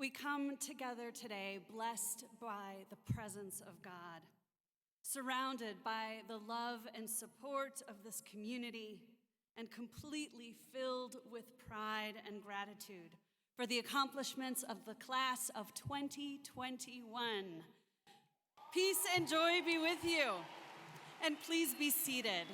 We come together today blessed by the presence of God, surrounded by the love and support of this community, and completely filled with pride and gratitude for the accomplishments of the class of 2021. Peace and joy be with you, and please be seated.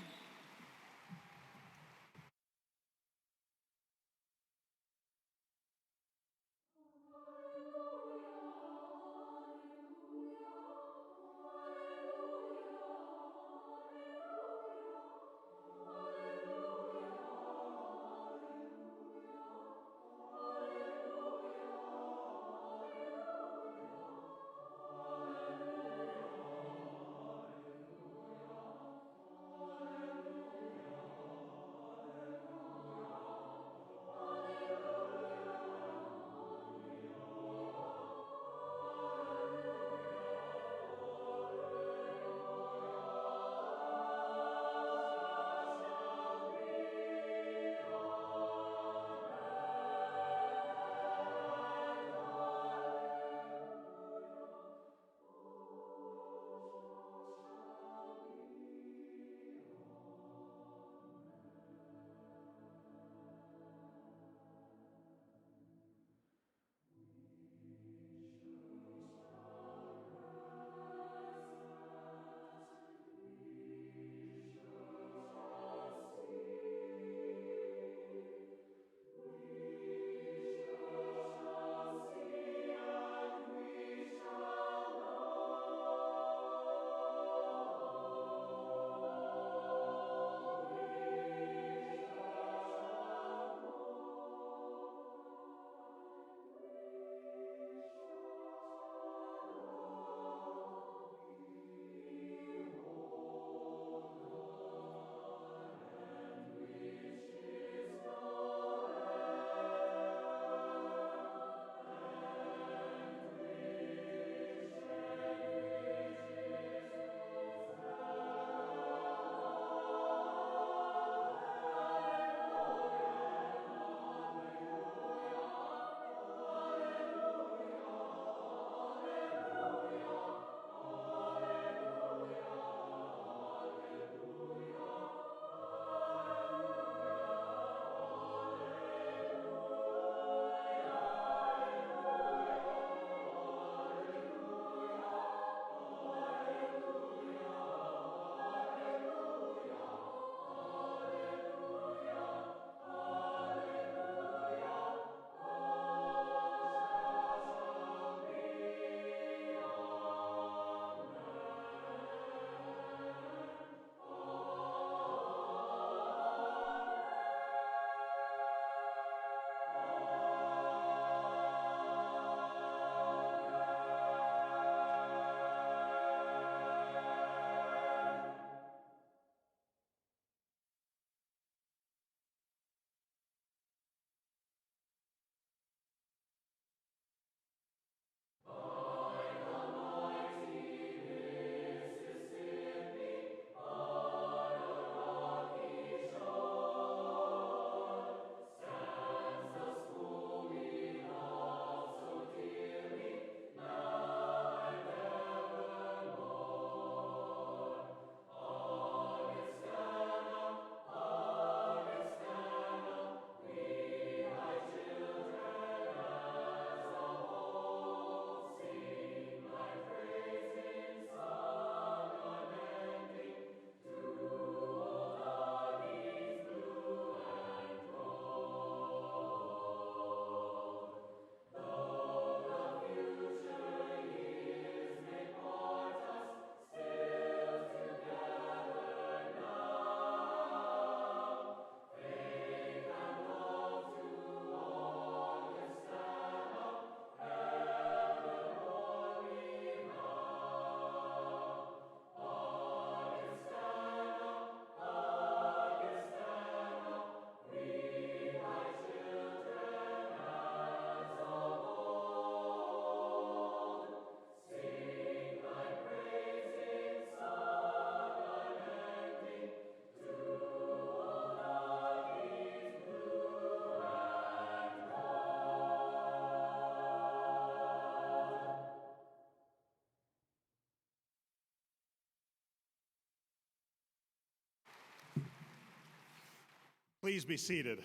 Please be seated.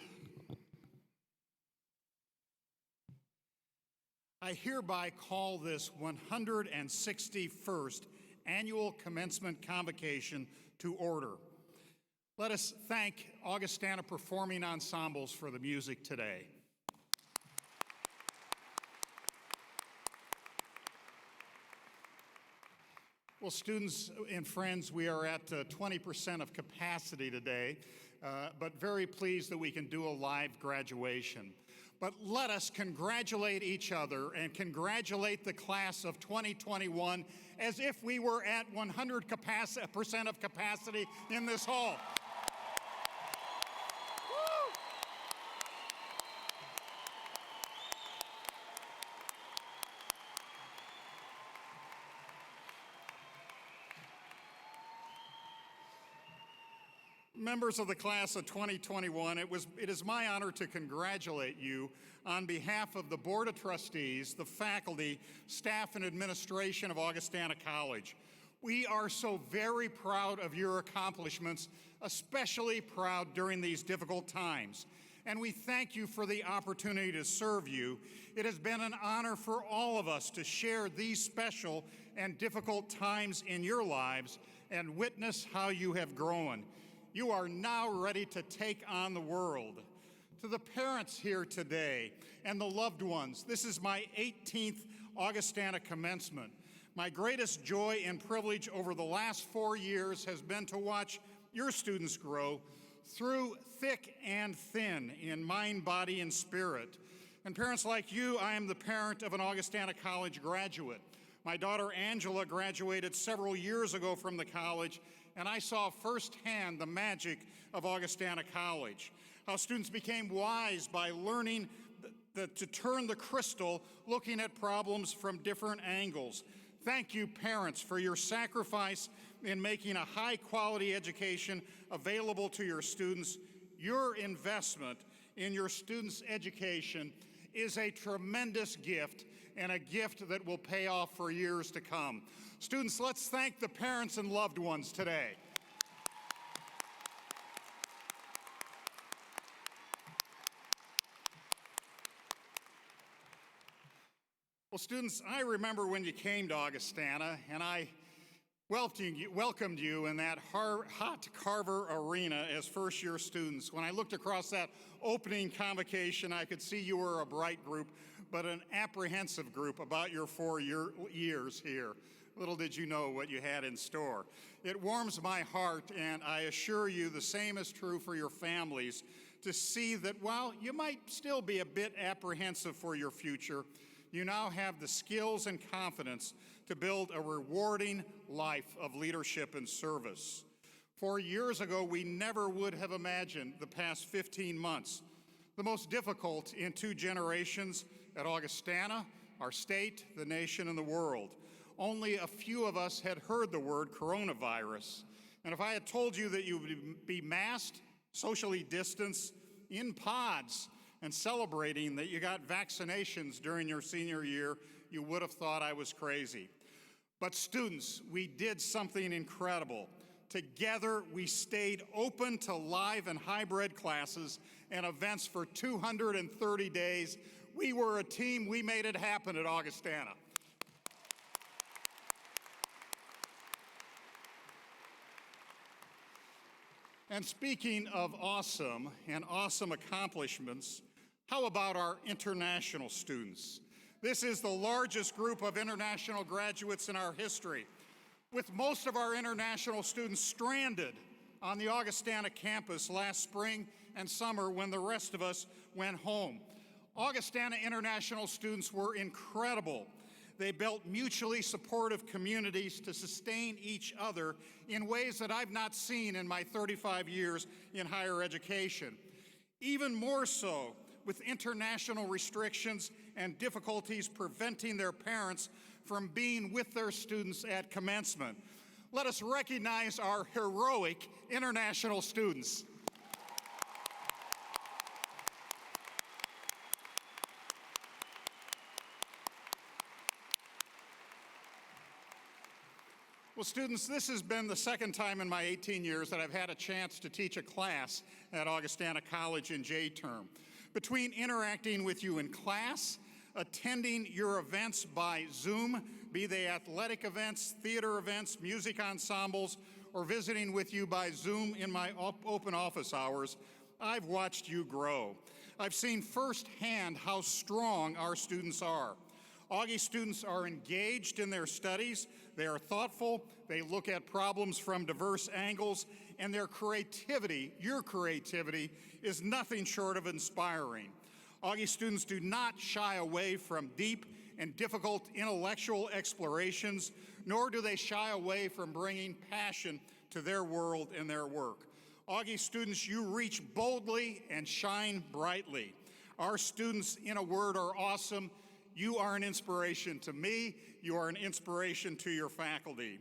I hereby call this 161st Annual Commencement Convocation to order. Let us thank Augustana Performing Ensembles for the music today. Well, students and friends, we are at 20% of capacity today, but very pleased that we can do a live graduation. But let us congratulate each other and congratulate the class of 2021 as if we were at 100% of capacity in this hall. Members of the class of 2021, it is my honor to congratulate you on behalf of the Board of Trustees, the faculty, staff, and administration of Augustana College. We are so very proud of your accomplishments, especially proud during these difficult times. And we thank you for the opportunity to serve you. It has been an honor for all of us to share these special and difficult times in your lives and witness how you have grown. You are now ready to take on the world. To the parents here today and the loved ones, this is my 18th Augustana commencement. My greatest joy and privilege over the last 4 years has been to watch your students grow through thick and thin in mind, body, and spirit. And parents like you, I am the parent of an Augustana College graduate. My daughter Angela graduated several years ago from the college, and I saw firsthand the magic of Augustana College, how students became wise by learning to turn the crystal, looking at problems from different angles. Thank you, parents, for your sacrifice in making a high-quality education available to your students. Your investment in your students' education is a tremendous gift, and a gift that will pay off for years to come. Students, let's thank the parents and loved ones today. Well, students, I remember when you came to Augustana, and I welcomed you in that hot Carver Arena as first-year students. When I looked across that opening convocation, I could see you were a bright group, but an apprehensive group about your 4 years here. Little did you know what you had in store. It warms my heart, and I assure you the same is true for your families, to see that while you might still be a bit apprehensive for your future, you now have the skills and confidence to build a rewarding life of leadership and service. 4 years ago, we never would have imagined the past 15 months, the most difficult in 2 generations at Augustana, our state, the nation, and the world. Only a few of us had heard the word coronavirus. And if I had told you that you would be masked, socially distanced, in pods, and celebrating that you got vaccinations during your senior year, you would have thought I was crazy. But students, we did something incredible. Together, we stayed open to live and hybrid classes and events for 230 days. We were a team. We made it happen at Augustana. And speaking of awesome and awesome accomplishments, how about our international students? This is the largest group of international graduates in our history, with most of our international students stranded on the Augustana campus last spring and summer when the rest of us went home. Augustana international students were incredible. They built mutually supportive communities to sustain each other in ways that I've not seen in my 35 years in higher education. Even more so, with international restrictions and difficulties preventing their parents from being with their students at commencement. Let us recognize our heroic international students. Well, students, this has been the second time in my 18 years that I've had a chance to teach a class at Augustana College in J-term. Between interacting with you in class, attending your events by Zoom, be they athletic events, theater events, music ensembles, or visiting with you by Zoom in my open office hours, I've watched you grow. I've seen firsthand how strong our students are. Augie students are engaged in their studies, they are thoughtful, they look at problems from diverse angles, and their creativity, your creativity, is nothing short of inspiring. Augie students do not shy away from deep and difficult intellectual explorations, nor do they shy away from bringing passion to their world and their work. Augie students, you reach boldly and shine brightly. Our students, in a word, are awesome. You are an inspiration to me. You are an inspiration to your faculty.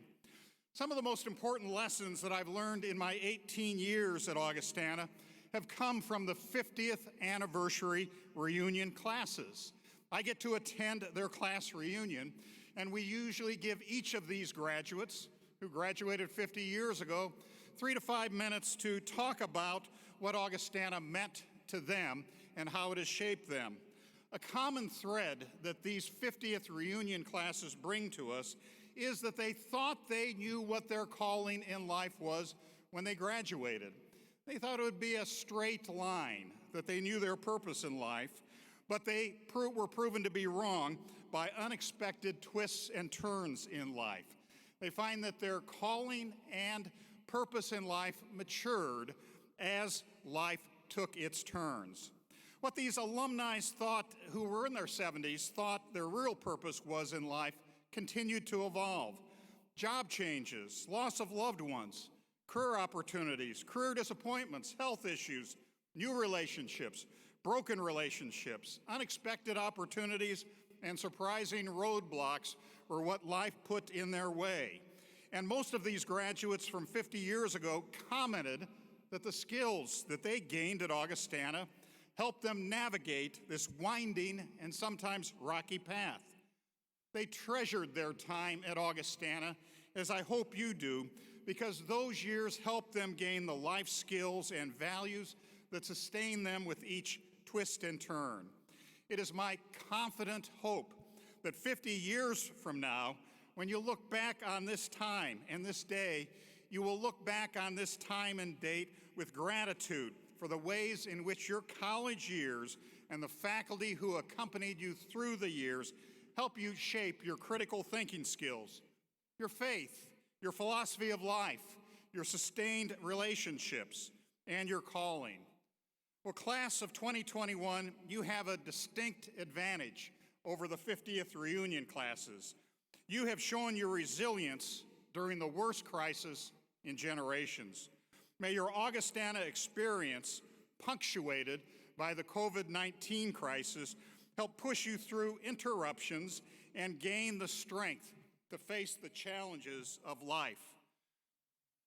Some of the most important lessons that I've learned in my 18 years at Augustana have come from the 50th anniversary reunion classes. I get to attend their class reunion, and we usually give each of these graduates who graduated 50 years ago 3 to 5 minutes to talk about what Augustana meant to them and how it has shaped them. A common thread that these 50th reunion classes bring to us is that they thought they knew what their calling in life was when they graduated. They thought it would be a straight line, that they knew their purpose in life, but they were proven to be wrong by unexpected twists and turns in life. They find that their calling and purpose in life matured as life took its turns. What these alumni who were in their 70s thought their real purpose was in life continued to evolve. Job changes, loss of loved ones, career opportunities, career disappointments, health issues, new relationships, broken relationships, unexpected opportunities, and surprising roadblocks were what life put in their way. And most of these graduates from 50 years ago commented that the skills that they gained at Augustana helped them navigate this winding and sometimes rocky path. They treasured their time at Augustana, as I hope you do, because those years helped them gain the life skills and values that sustain them with each twist and turn. It is my confident hope that 50 years from now, when you look back on this time and this day, you will look back on this time and date with gratitude for the ways in which your college years and the faculty who accompanied you through the years help you shape your critical thinking skills, your faith, your philosophy of life, your sustained relationships, and your calling. Well, class of 2021, you have a distinct advantage over the 50th reunion classes. You have shown your resilience during the worst crisis in generations. May your Augustana experience, punctuated by the COVID-19 crisis, help push you through interruptions and gain the strength to face the challenges of life.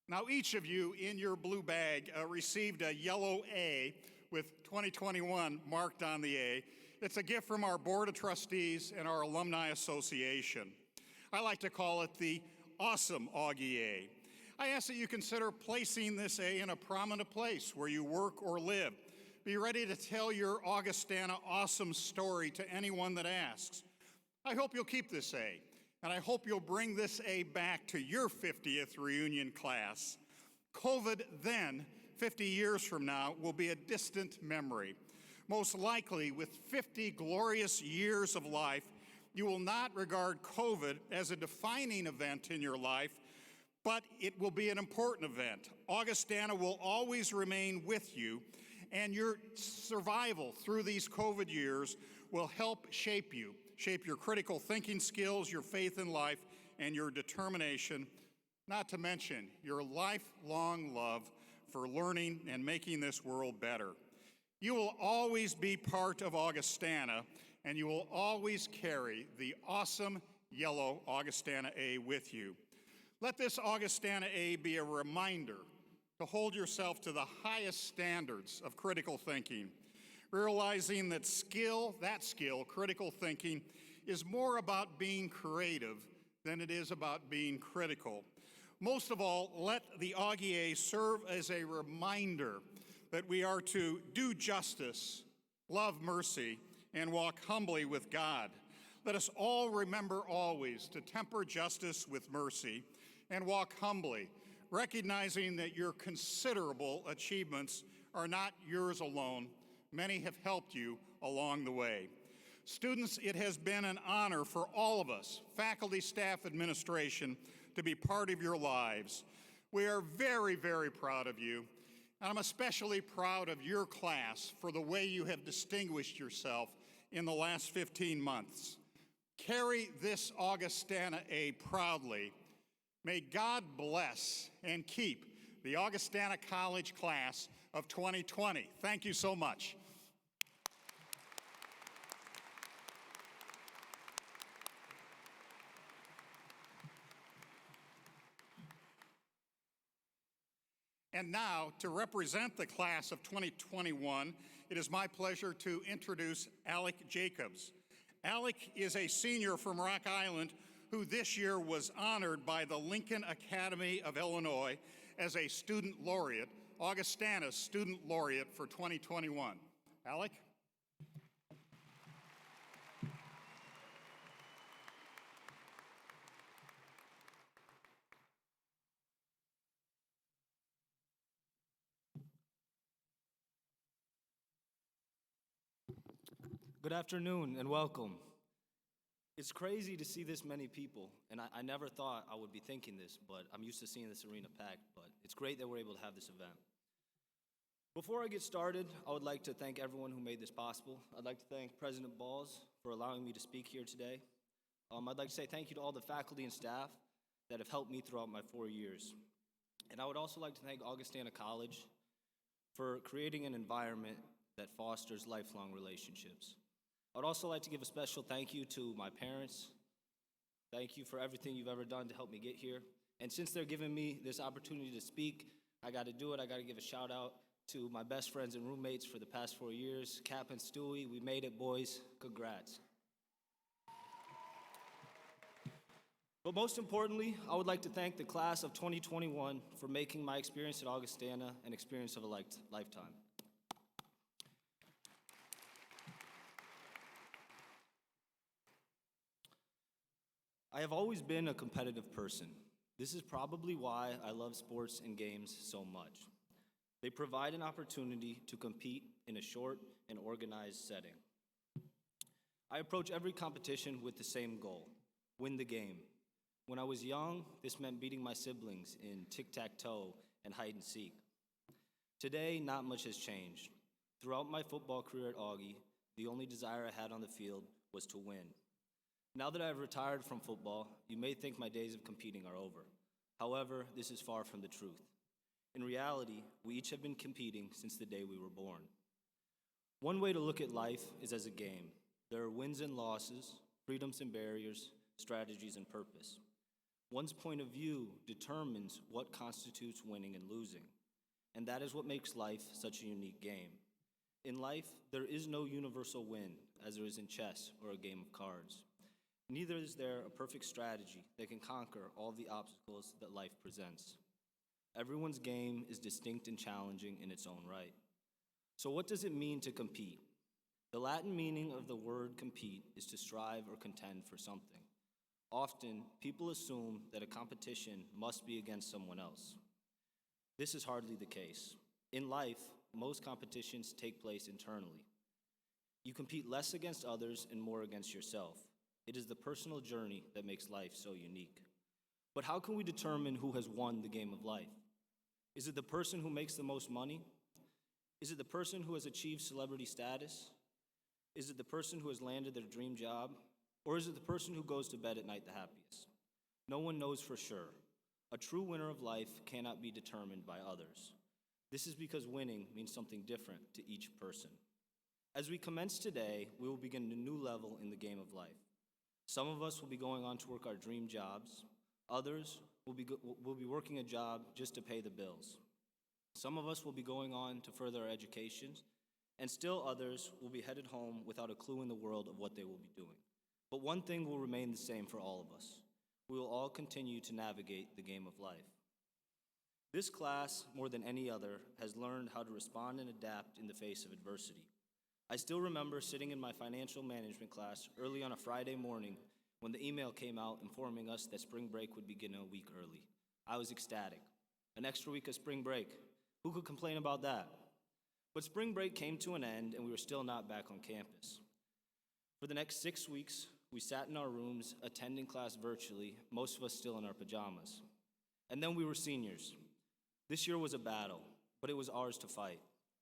Now, each of you in your blue bag received a yellow A with 2021 marked on the A. It's a gift from our Board of Trustees and our Alumni Association. I like to call it the Awesome Augie A. I ask that you consider placing this A in a prominent place where you work or live. Be ready to tell your Augustana awesome story to anyone that asks. I hope you'll keep this A, and I hope you'll bring this A back to your 50th reunion class. COVID then, 50 years from now, will be a distant memory. Most likely, with 50 glorious years of life, you will not regard COVID as a defining event in your life, but it will be an important event. Augustana will always remain with you, and your survival through these COVID years will help shape you, shape your critical thinking skills, your faith in life, and your determination, not to mention your lifelong love for learning and making this world better. You will always be part of Augustana, and you will always carry the awesome yellow Augustana A with you. Let this Augustana A be a reminder to hold yourself to the highest standards of critical thinking, realizing that skill, critical thinking, is more about being creative than it is about being critical. Most of all, let the Augier serve as a reminder that we are to do justice, love mercy, and walk humbly with God. Let us all remember always to temper justice with mercy and walk humbly, recognizing that your considerable achievements are not yours alone. Many have helped you along the way. Students, it has been an honor for all of us, faculty, staff, administration, to be part of your lives. We are very, very proud of you, and I'm especially proud of your class for the way you have distinguished yourself in the last 15 months. Carry this Augustana A proudly. May God bless and keep the Augustana College class of 2020. Thank you so much. And now, to represent the class of 2021, it is my pleasure to introduce Alec Jacobs. Alec is a senior from Rock Island who this year was honored by the Lincoln Academy of Illinois as a student laureate, Augustana's student laureate for 2021. Alec? Good afternoon and welcome. It's crazy to see this many people, and I never thought I would be thinking this, but I'm used to seeing this arena packed, but it's great that we're able to have this event. Before I get started, I would like to thank everyone who made this possible. I'd like to thank President Balls for allowing me to speak here today. I'd like to say thank you to all the faculty and staff that have helped me throughout my 4 years. And I would also like to thank Augustana College for creating an environment that fosters lifelong relationships. I would also like to give a special thank you to my parents. Thank you for everything you've ever done to help me get here. And since they're giving me this opportunity to speak, I got to do it. I got to give a shout out to my best friends and roommates for the past 4 years, Cap and Stewie. We made it, boys. Congrats. But most importantly, I would like to thank the class of 2021 for making my experience at Augustana an experience of a lifetime. I have always been a competitive person. This is probably why I love sports and games so much. They provide an opportunity to compete in a short and organized setting. I approach every competition with the same goal: win the game. When I was young, this meant beating my siblings in tic-tac-toe and hide-and-seek. Today, not much has changed. Throughout my football career at Augie, the only desire I had on the field was to win. Now that I have retired from football, you may think my days of competing are over. However, this is far from the truth. In reality, we each have been competing since the day we were born. One way to look at life is as a game. There are wins and losses, freedoms and barriers, strategies and purpose. One's point of view determines what constitutes winning and losing, and that is what makes life such a unique game. In life, there is no universal win, as there is in chess or a game of cards. Neither is there a perfect strategy that can conquer all the obstacles that life presents. Everyone's game is distinct and challenging in its own right. So what does it mean to compete? The Latin meaning of the word compete is to strive or contend for something. Often, people assume that a competition must be against someone else. This is hardly the case. In life, most competitions take place internally. You compete less against others and more against yourself. It is the personal journey that makes life so unique. But how can we determine who has won the game of life? Is it the person who makes the most money? Is it the person who has achieved celebrity status? Is it the person who has landed their dream job? Or is it the person who goes to bed at night the happiest? No one knows for sure. A true winner of life cannot be determined by others. This is because winning means something different to each person. As we commence today, we will begin a new level in the game of life. Some of us will be going on to work our dream jobs. Others will be working a job just to pay the bills. Some of us will be going on to further our educations, and still others will be headed home without a clue in the world of what they will be doing. But one thing will remain the same for all of us. we will all continue to navigate the game of life. This class, more than any other, has learned how to respond and adapt in the face of adversity. I still remember sitting in my financial management class early on a Friday morning when the email came out informing us that spring break would begin a week early. I was ecstatic. An extra week of spring break. Who could complain about that? But spring break came to an end and we were still not back on campus. For the next 6 weeks, we sat in our rooms, attending class virtually, most of us still in our pajamas. And then we were seniors. This year was a battle, but it was ours to fight.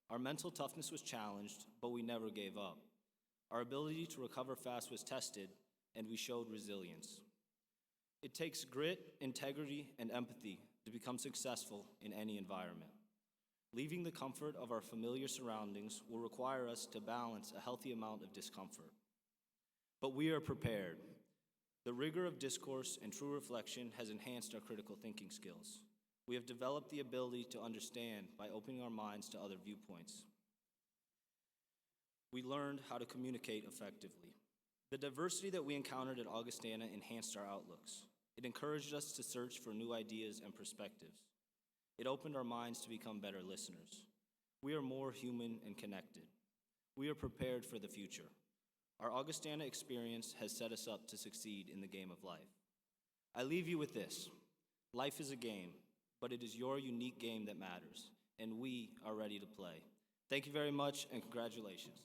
Our mental toughness was challenged, but we never gave up. Our ability to recover fast was tested, and we showed resilience. It takes grit, integrity, and empathy to become successful in any environment. Leaving the comfort of our familiar surroundings will require us to balance a healthy amount of discomfort. But we are prepared. The rigor of discourse and true reflection has enhanced our critical thinking skills. We have developed the ability to understand by opening our minds to other viewpoints. We learned how to communicate effectively. The diversity that we encountered at Augustana enhanced our outlooks. It encouraged us to search for new ideas and perspectives. It opened our minds to become better listeners. We are more human and connected. We are prepared for the future. Our Augustana experience has set us up to succeed in the game of life. I leave you with this. Life is a game, but it is your unique game that matters, and we are ready to play. Thank you very much, and congratulations.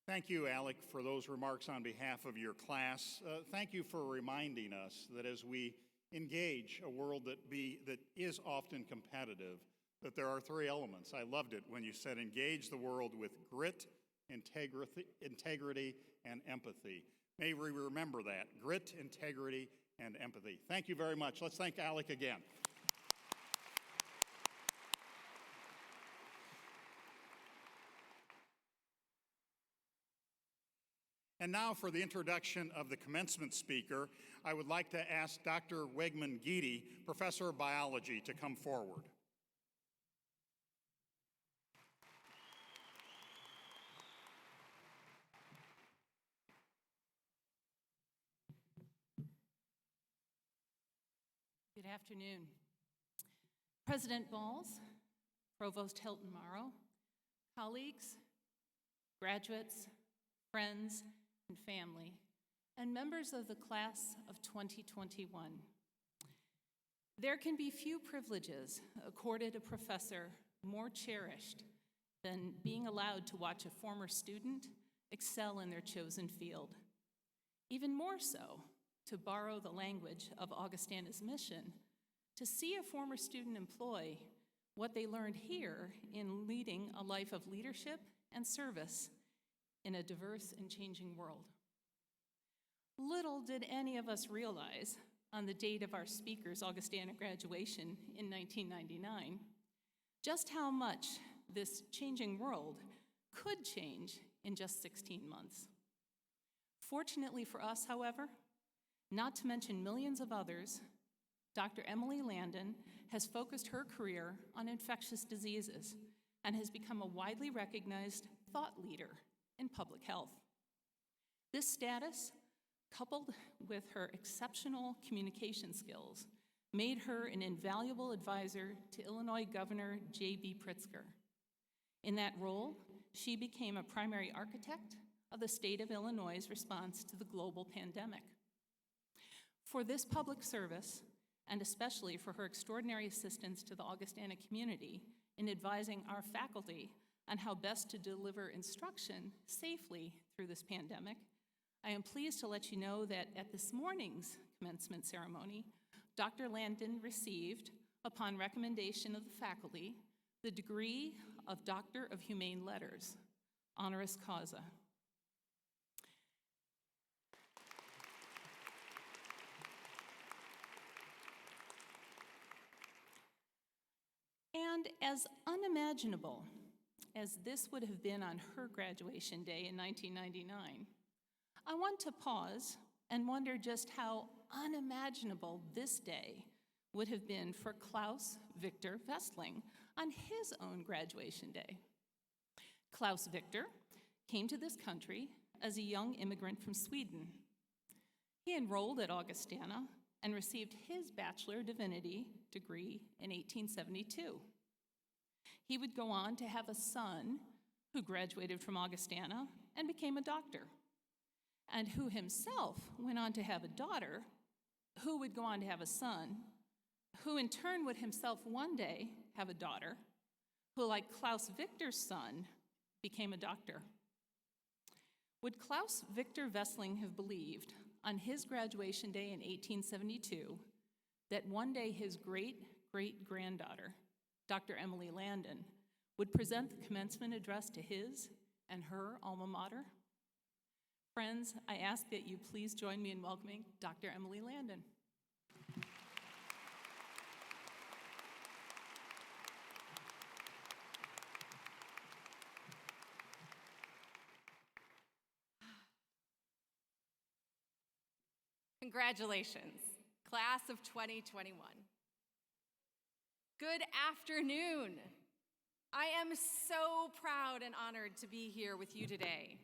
Thank you, Alec, for those remarks on behalf of your class. Thank you for reminding us that as we engage a world that is often competitive, that there are three elements. I loved it when you said engage the world with grit, integrity, and empathy. May we remember that, grit, integrity, and empathy. Thank you very much. Let's thank Alec again. And now for the introduction of the commencement speaker, I would like to ask Dr. Wegman Geedy, Professor of Biology, to come forward. Good afternoon. President Balls, Provost Hilton Morrow, colleagues, graduates, friends, and family, and members of the class of 2021. There can be few privileges accorded a professor more cherished than being allowed to watch a former student excel in their chosen field. Even more so, to borrow the language of Augustana's mission, to see a former student employ what they learned here in leading a life of leadership and service in a diverse and changing world. Little did any of us realize on the date of our speaker's Augustana graduation in 1999, just how much this changing world could change in just 16 months. Fortunately for us, however, not to mention millions of others, Dr. Emily Landon has focused her career on infectious diseases and has become a widely recognized thought leader in public health. This status, coupled with her exceptional communication skills, made her an invaluable advisor to Illinois Governor J.B. Pritzker. In that role, she became a primary architect of the state of Illinois' response to the global pandemic. For this public service, and especially for her extraordinary assistance to the Augustana community in advising our faculty on how best to deliver instruction safely through this pandemic, I am pleased to let you know that at this morning's commencement ceremony, Dr. Landon received, upon recommendation of the faculty, the degree of Doctor of Humane Letters, honoris causa. And as unimaginable as this would have been on her graduation day in 1999, I want to pause and wonder just how unimaginable this day would have been for Klaus Victor Westling on his own graduation day. Klaus Victor came to this country as a young immigrant from Sweden. He enrolled at Augustana and received his Bachelor of Divinity degree in 1872. He would go on to have a son who graduated from Augustana and became a doctor, and who himself went on to have a daughter who would go on to have a son, who in turn would himself one day have a daughter, who, like Klaus Victor's son, became a doctor. Would Klaus Victor Westling have believed on his graduation day in 1872 that one day his great-great-granddaughter, Dr. Emily Landon, would present the commencement address to his and her alma mater? Friends, I ask that you please join me in welcoming Dr. Emily Landon. Congratulations, class of 2021. Good afternoon. I am so proud and honored to be here with you today.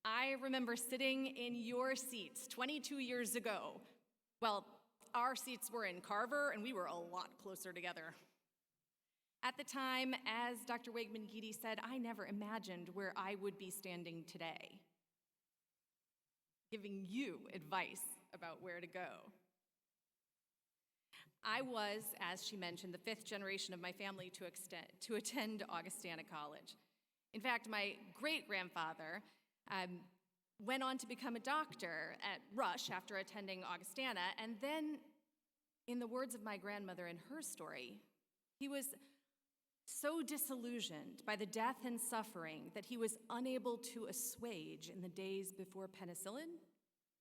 I remember sitting in your seats 22 years ago. Well, our seats were in Carver, and we were a lot closer together. At the time, as Dr. Wegman-Geedy said, I never imagined where I would be standing today, giving you advice about where to go. I was, as she mentioned, the fifth generation of my family to attend Augustana College. In fact, my great-grandfather went on to become a doctor at Rush after attending Augustana, and then, in the words of my grandmother in her story, he was so disillusioned by the death and suffering that he was unable to assuage in the days before penicillin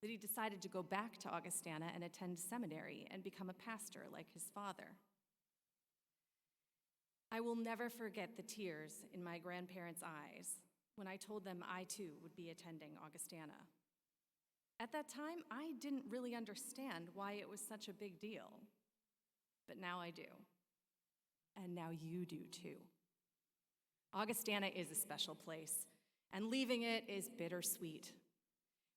that he decided to go back to Augustana and attend seminary and become a pastor like his father. I will never forget the tears in my grandparents' eyes when I told them I too would be attending Augustana. At that time, I didn't really understand why it was such a big deal, but now I do. And now you do too. Augustana is a special place, and leaving it is bittersweet.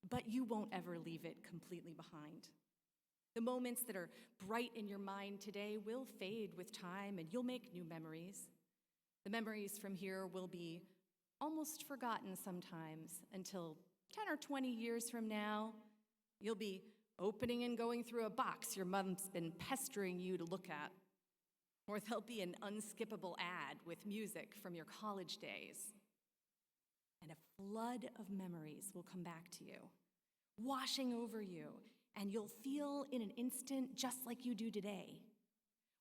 But you won't ever leave it completely behind. The moments that are bright in your mind today will fade with time, and you'll make new memories. The memories from here will be almost forgotten sometimes until 10 or 20 years from now, you'll be opening and going through a box your mom's been pestering you to look at. Or there'll be an unskippable ad with music from your college days. And a flood of memories will come back to you, washing over you, and you'll feel in an instant just like you do today.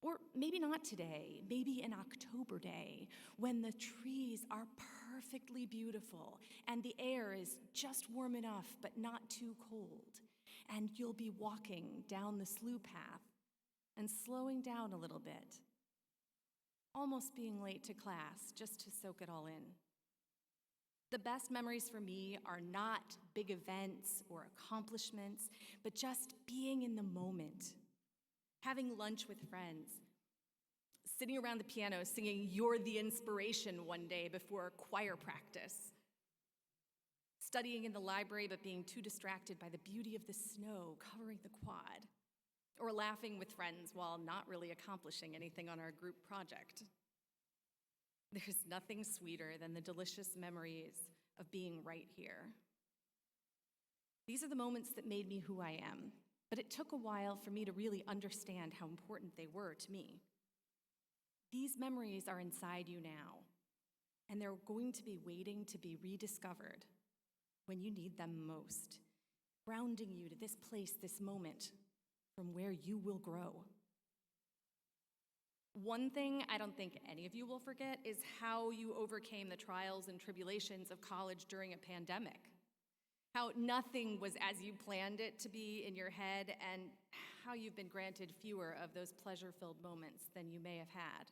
Or maybe not today, maybe an October day when the trees are perfectly beautiful and the air is just warm enough but not too cold, and you'll be walking down the slough path and slowing down a little bit, almost being late to class just to soak it all in. The best memories for me are not big events or accomplishments, but just being in the moment, having lunch with friends, sitting around the piano singing "You're the Inspiration" one day before choir practice, studying in the library but being too distracted by the beauty of the snow covering the quad, or laughing with friends while not really accomplishing anything on our group project. There's nothing sweeter than the delicious memories of being right here. These are the moments that made me who I am, but it took a while for me to really understand how important they were to me. These memories are inside you now, and they're going to be waiting to be rediscovered when you need them most, grounding you to this place, this moment, from where you will grow. One thing I don't think any of you will forget is how you overcame the trials and tribulations of college during a pandemic. How nothing was as you planned it to be in your head, and how you've been granted fewer of those pleasure-filled moments than you may have had.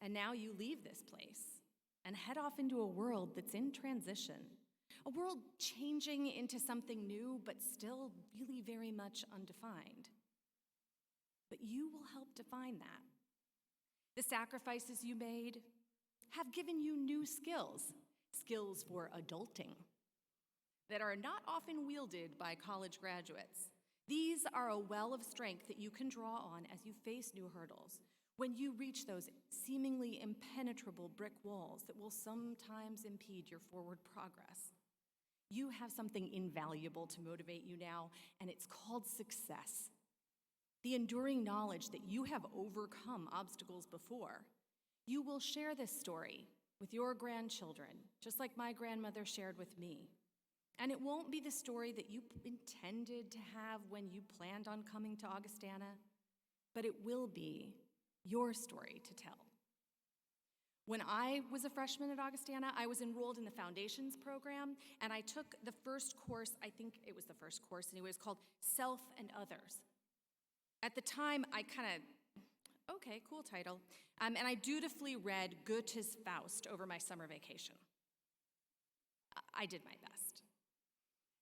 And now you leave this place and head off into a world that's in transition, A world changing into something new, but still really very much undefined. But you will help define that. The sacrifices you made have given you new skills for adulting, that are not often wielded by college graduates. These are a well of strength that you can draw on as you face new hurdles, when you reach those seemingly impenetrable brick walls that will sometimes impede your forward progress. You have something invaluable to motivate you now, and it's called success. The enduring knowledge that you have overcome obstacles before. You will share this story with your grandchildren, just like my grandmother shared with me. And it won't be the story that you intended to have when you planned on coming to Augustana, but it will be your story to tell. When I was a freshman at Augustana, I was enrolled in the Foundations program, and I took the first course, I think it was the first course anyway, it was called Self and Others. At the time, I okay, cool title, and I dutifully read Goethe's Faust over my summer vacation. I did my best.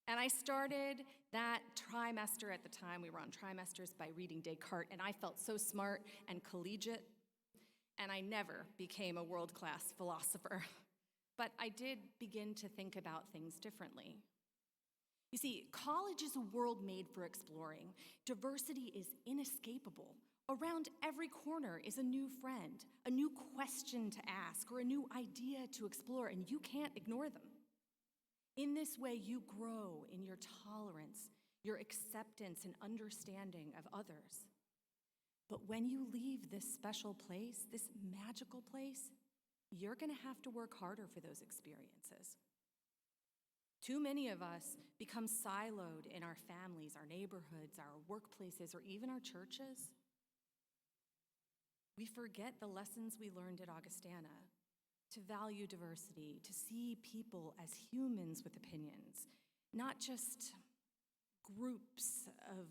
And I started that trimester. At the time, we were on trimesters, by reading Descartes, and I felt so smart and collegiate, and I never became a world-class philosopher. But I did begin to think about things differently. You see, college is a world made for exploring. Diversity is inescapable. Around every corner is a new friend, a new question to ask, or a new idea to explore, and you can't ignore them. In this way, you grow in your tolerance, your acceptance and understanding of others. But when you leave this special place, this magical place, you're going to have to work harder for those experiences. Too many of us become siloed in our families, our neighborhoods, our workplaces, or even our churches. We forget the lessons we learned at Augustana, to value diversity, to see people as humans with opinions, not just groups of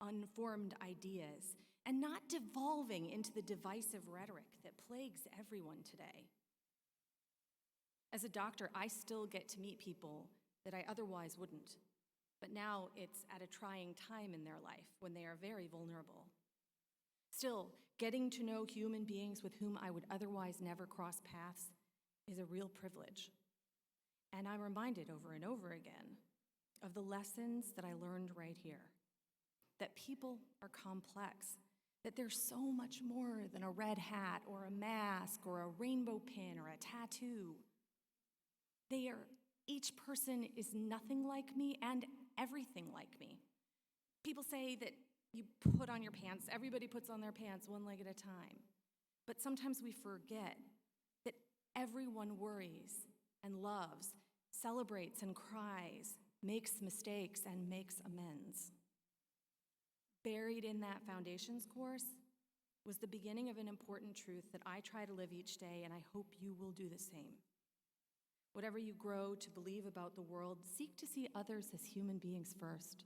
unformed ideas, and not devolving into the divisive rhetoric that plagues everyone today. As a doctor, I still get to meet people that I otherwise wouldn't, but now it's at a trying time in their life when they are very vulnerable. Still, getting to know human beings with whom I would otherwise never cross paths is a real privilege. And I'm reminded over and over again of the lessons that I learned right here, that people are complex, that there's so much more than a red hat or a mask or a rainbow pin or a tattoo. Each person is nothing like me and everything like me. People say that you put on your pants, everybody puts on their pants one leg at a time. But sometimes we forget that everyone worries and loves, celebrates and cries, makes mistakes and makes amends. Buried in that Foundations course was the beginning of an important truth that I try to live each day, and I hope you will do the same. Whatever you grow to believe about the world, seek to see others as human beings first.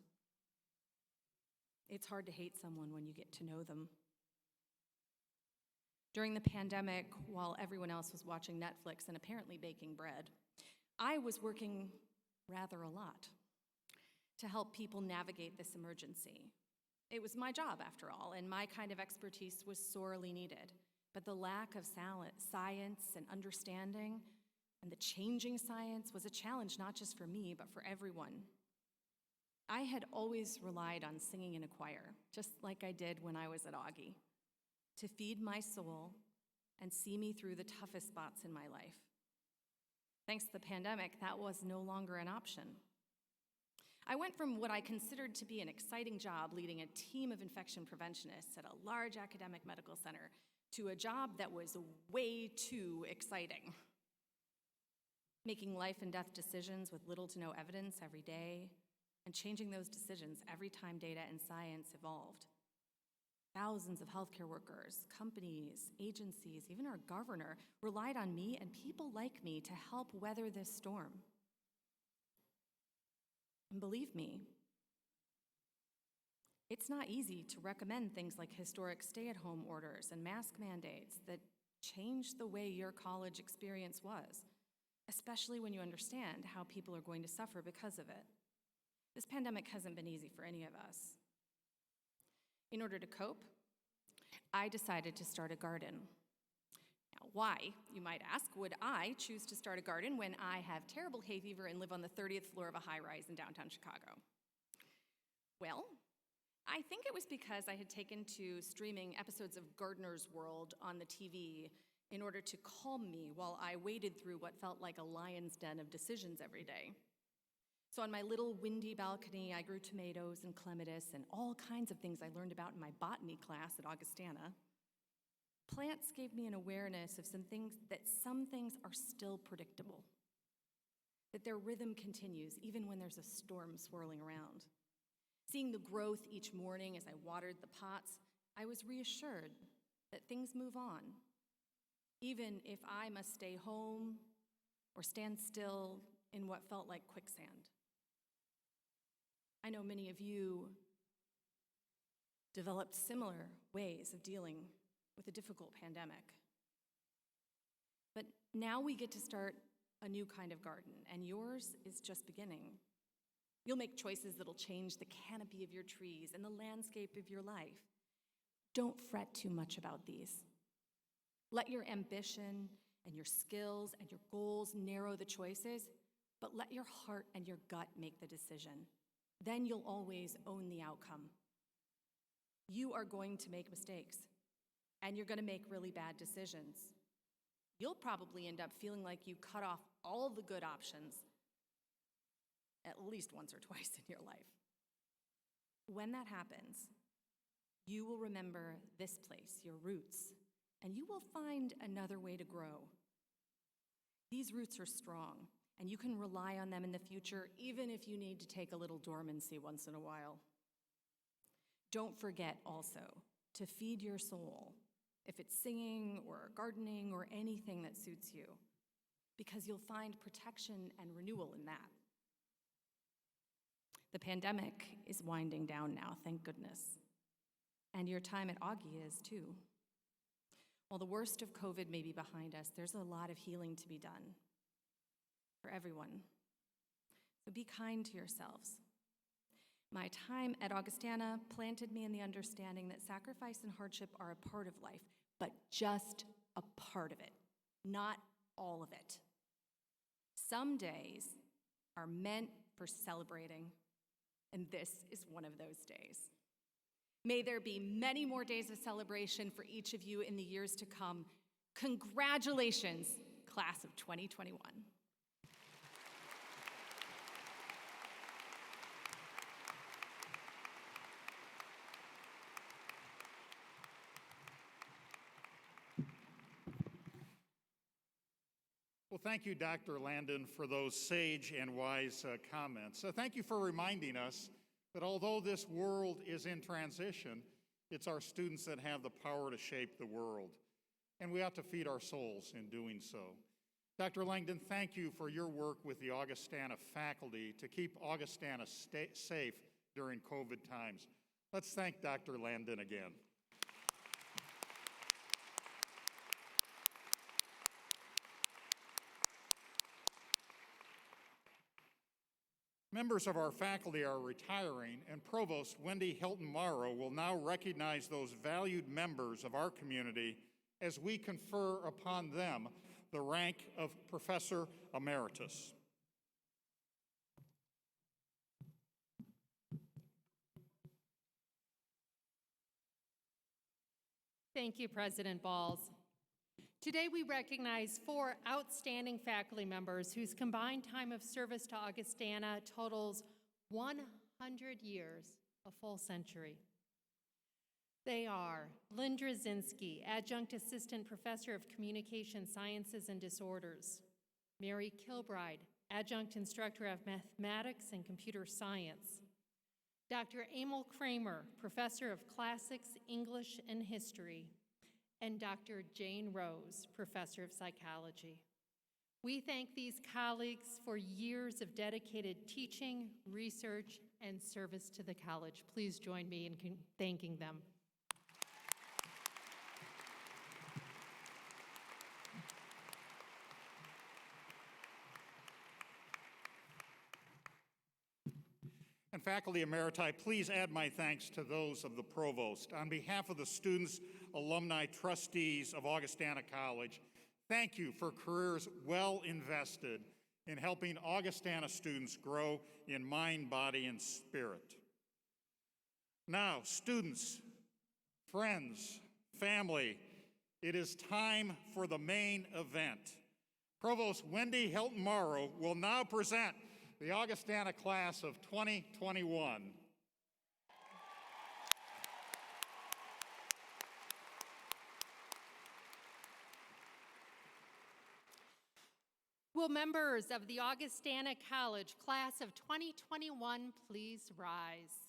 It's hard to hate someone when you get to know them. During the pandemic, while everyone else was watching Netflix and apparently baking bread, I was working rather a lot to help people navigate this emergency. It was my job, after all, and my kind of expertise was sorely needed. But the lack of science and understanding and the changing science was a challenge not just for me, but for everyone. I had always relied on singing in a choir, just like I did when I was at Augie, to feed my soul and see me through the toughest spots in my life. Thanks to the pandemic, that was no longer an option. I went from what I considered to be an exciting job leading a team of infection preventionists at a large academic medical center to a job that was way too exciting. Making life and death decisions with little to no evidence every day, and changing those decisions every time data and science evolved. Thousands of healthcare workers, companies, agencies, even our governor relied on me and people like me to help weather this storm. And believe me, it's not easy to recommend things like historic stay-at-home orders and mask mandates that changed the way your college experience was. especially when you understand how people are going to suffer because of it. This pandemic hasn't been easy for any of us. In order to cope, I decided to start a garden. Now, why, you might ask, would I choose to start a garden when I have terrible hay fever and live on the 30th floor of a high-rise in downtown Chicago? Well, I think it was because I had taken to streaming episodes of Gardener's World on the TV in order to calm me while I waded through what felt like a lion's den of decisions every day. So on my little windy balcony, I grew tomatoes and clematis and all kinds of things I learned about in my botany class at Augustana. Plants gave me an awareness of some things are still predictable, that their rhythm continues even when there's a storm swirling around. Seeing the growth each morning as I watered the pots, I was reassured that things move on, even if I must stay home or stand still in what felt like quicksand. I know many of you developed similar ways of dealing with a difficult pandemic. But now we get to start a new kind of garden, and yours is just beginning. You'll make choices that'll change the canopy of your trees and the landscape of your life. Don't fret too much about these. Let your ambition and your skills and your goals narrow the choices, but let your heart and your gut make the decision. Then you'll always own the outcome. You are going to make mistakes, and you're going to make really bad decisions. You'll probably end up feeling like you cut off all the good options at least once or twice in your life. When that happens, you will remember this place, your roots, and you will find another way to grow. These roots are strong, and you can rely on them in the future, even if you need to take a little dormancy once in a while. Don't forget also to feed your soul, if it's singing or gardening or anything that suits you, because you'll find protection and renewal in that. The pandemic is winding down now, thank goodness. And your time at Augie is too. While the worst of COVID may be behind us, there's a lot of healing to be done for everyone. So be kind to yourselves. My time at Augustana planted me in the understanding that sacrifice and hardship are a part of life, but just a part of it, not all of it. Some days are meant for celebrating, and this is one of those days. May there be many more days of celebration for each of you in the years to come. Congratulations, class of 2021. Well, thank you, Dr. Landon, for those sage and wise comments. Thank you for reminding us that although this world is in transition, it's our students that have the power to shape the world, and we ought to feed our souls in doing so. Dr. Langdon, thank you for your work with the Augustana faculty to keep Augustana safe during COVID times. Let's thank Dr. Landon again. Members of our faculty are retiring, and Provost Wendy Hilton Morrow will now recognize those valued members of our community as we confer upon them the rank of Professor Emeritus. Thank you, President Balls. Today we recognize 4 outstanding faculty members whose combined time of service to Augustana totals 100 years, a full century. They are Lynn Drzezinski, Adjunct Assistant Professor of Communication Sciences and Disorders; Mary Kilbride, Adjunct Instructor of Mathematics and Computer Science; Dr. Emil Kramer, Professor of Classics, English, and History; and Dr. Jane Rose, Professor of Psychology. We thank these colleagues for years of dedicated teaching, research, and service to the college. Please join me in thanking them. And faculty emeriti, please add my thanks to those of the provost. On behalf of the students, alumni, trustees of Augustana College, thank you for careers well invested in helping Augustana students grow in mind, body, and spirit. Now, students, friends, family, it is time for the main event. Provost Wendy Hilton Morrow will now present the Augustana class of 2021. Will members of the Augustana College class of 2021 please rise?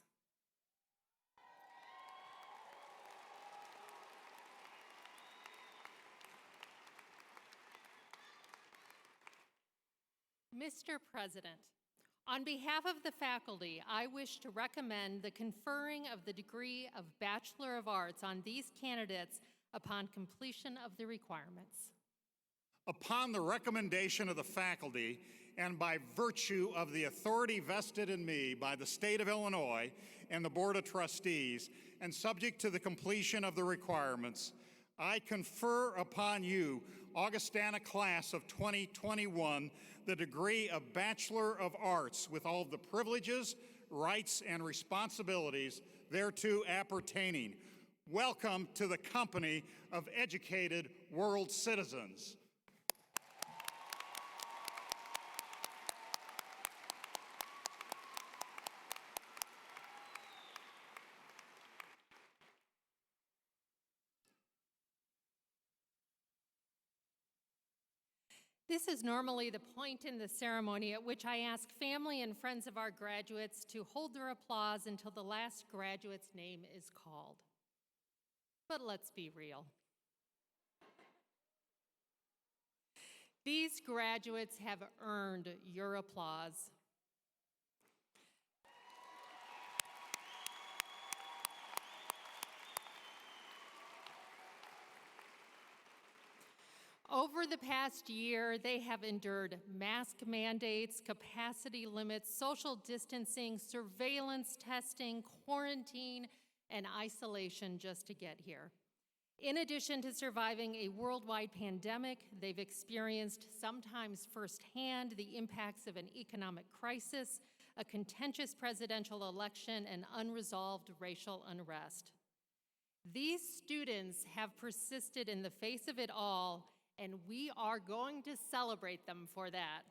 Mr. President, on behalf of the faculty, I wish to recommend the conferring of the degree of Bachelor of Arts on these candidates upon completion of the requirements. Upon the recommendation of the faculty and by virtue of the authority vested in me by the state of Illinois and the Board of Trustees, and subject to the completion of the requirements, I confer upon you, Augustana class of 2021, the degree of Bachelor of Arts with all the privileges, rights, and responsibilities thereto appertaining. Welcome to the company of educated world citizens. This is normally the point in the ceremony at which I ask family and friends of our graduates to hold their applause until the last graduate's name is called. But let's be real. These graduates have earned your applause. Over the past year, they have endured mask mandates, capacity limits, social distancing, surveillance testing, quarantine, and isolation just to get here. In addition to surviving a worldwide pandemic, they've experienced, sometimes firsthand, the impacts of an economic crisis, a contentious presidential election, and unresolved racial unrest. These students have persisted in the face of it all, and we are going to celebrate them for that.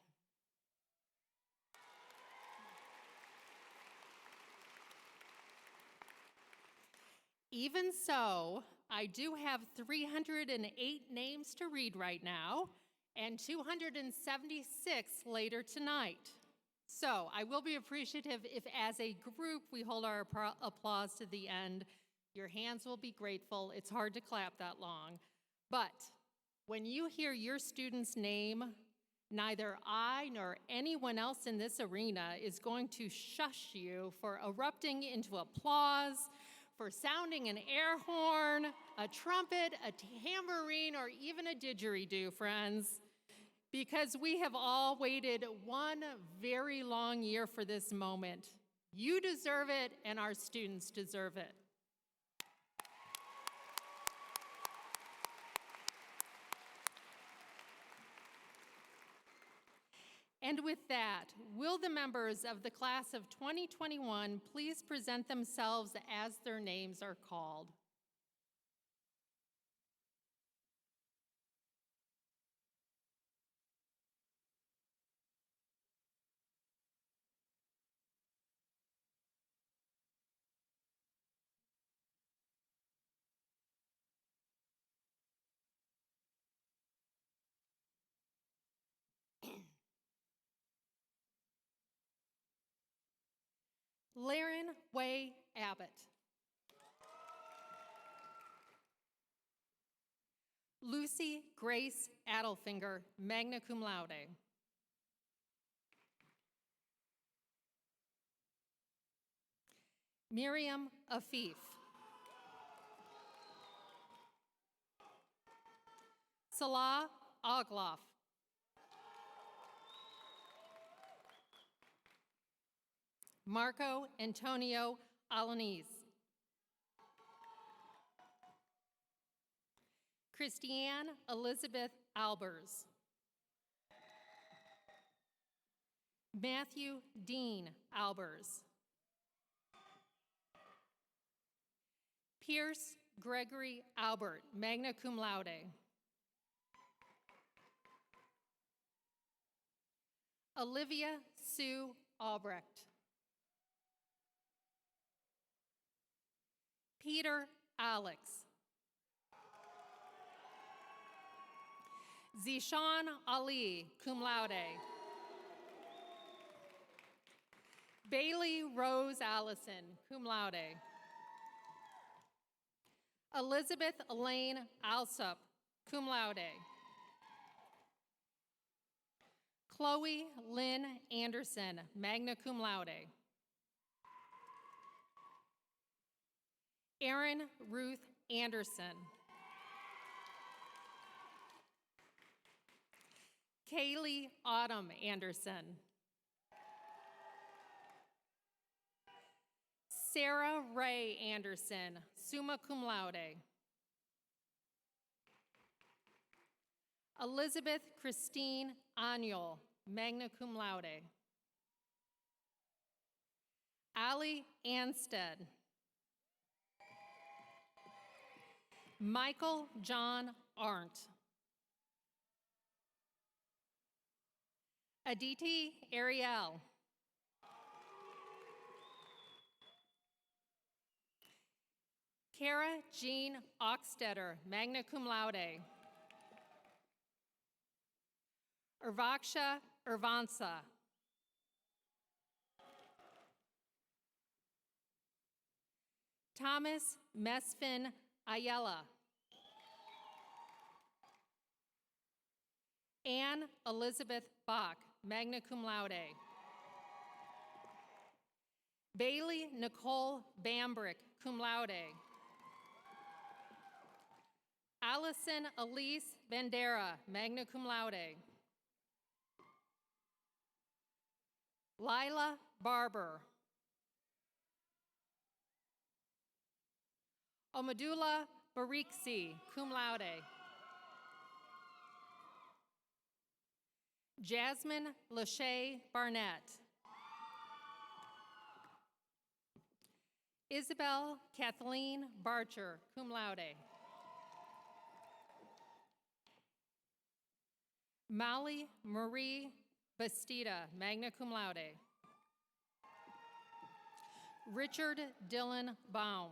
Even so, I do have 308 names to read right now, and 276 later tonight. So I will be appreciative if, as a group, we hold our applause to the end. Your hands will be grateful. It's hard to clap that long. But when you hear your student's name, neither I nor anyone else in this arena is going to shush you for erupting into applause, for sounding an air horn, a trumpet, a tambourine, or even a didgeridoo, friends, because we have all waited one very long year for this moment. You deserve it, and our students deserve it. And with that, will the members of the class of 2021 please present themselves as their names are called? Laren Way Abbott. Lucy Grace Adelfinger, magna cum laude. Miriam Afif. Salah Ogloff. Marco Antonio Alaniz. Christiane Elizabeth Albers. Matthew Dean Albers. Pierce Gregory Albert, magna cum laude. Olivia Sue Albrecht. Peter Alex. Zishan Ali, cum laude. Bailey Rose Allison, cum laude. Elizabeth Elaine Alsup, cum laude. Chloe Lynn Anderson, magna cum laude. Erin Ruth Anderson. Kaylee Autumn Anderson. Sarah Ray Anderson, summa cum laude. Elizabeth Christine Aniol, magna cum laude. Ali Anstead. Michael John Arndt. Aditi Ariel. Kara Jean Oxtetter, magna cum laude. Urvaksha Urvansa. Thomas Mesfin Ayala. Anne Elizabeth Bach, magna cum laude. Bailey Nicole Bambrick, cum laude. Allison Elise Bandera, magna cum laude. Lila Barber. Omadula Bariksi, cum laude. Jasmine Lachey Barnett. Isabel Kathleen Barcher, cum laude. Molly Marie Bastida, magna cum laude. Richard Dylan Baum.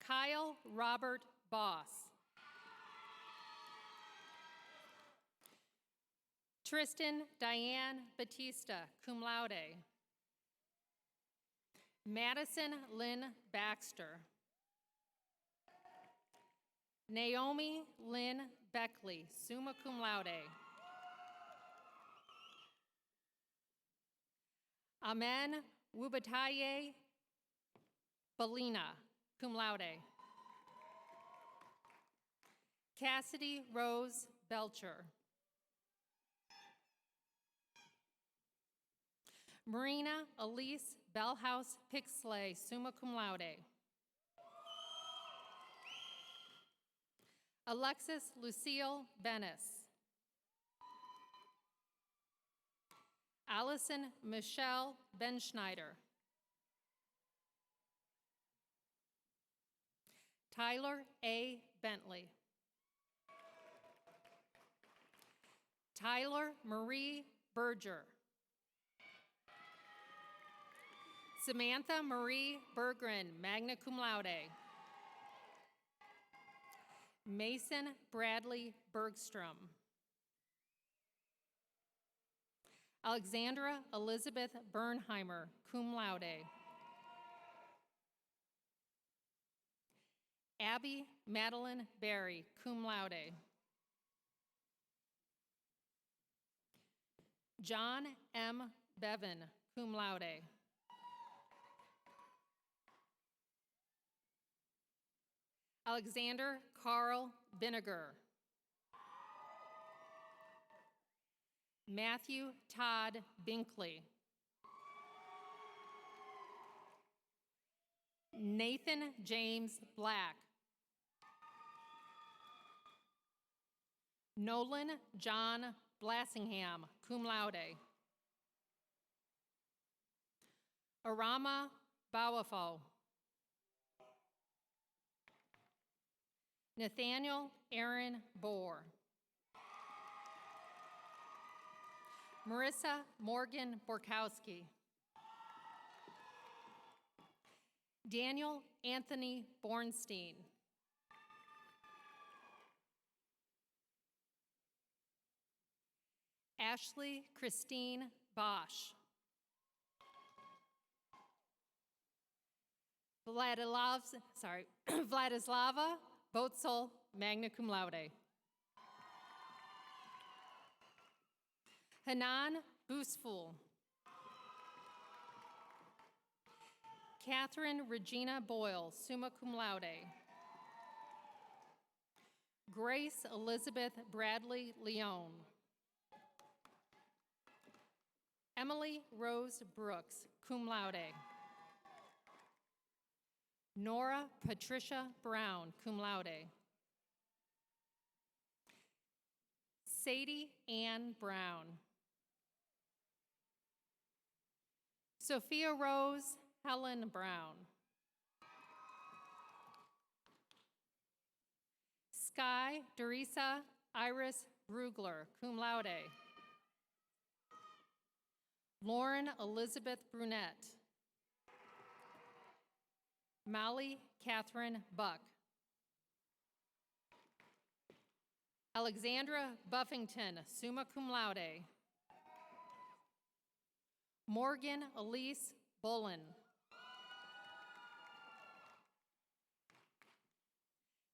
Kyle Robert Boss. Tristan Diane Batista, cum laude. Madison Lynn Baxter. Naomi Lynn Beckley, summa cum laude. Amen Wubataye Belina, cum laude. Cassidy Rose Belcher. Marina Elise Bellhouse Pixley, summa cum laude. Alexis Lucille Bennis. Allison Michelle Benschneider. Tyler A. Bentley. Tyler Marie Berger. Samantha Marie Berggren, magna cum laude. Mason Bradley Bergstrom. Alexandra Elizabeth Bernheimer, cum laude. Abby Madeline Barry, cum laude. John M. Bevan, cum laude. Alexander Carl Vinegar. Matthew Todd Binkley. Nathan James Black. Nolan John Blassingham, cum laude. Arama Bawafo. Nathaniel Aaron Bohr. Marissa Morgan Borkowski. Daniel Anthony Bornstein. Ashley Christine Bosch. Vladislava Botzel, magna cum laude. Hanan Boosful. Catherine Regina Boyle, summa cum laude. Grace Elizabeth Bradley Leone. Emily Rose Brooks, cum laude. Nora Patricia Brown, cum laude. Sadie Ann Brown. Sophia Rose Helen Brown. Sky Dorisa Iris Brugler, cum laude. Lauren Elizabeth Brunette. Molly Catherine Buck. Alexandra Buffington, summa cum laude. Morgan Elise Bullen.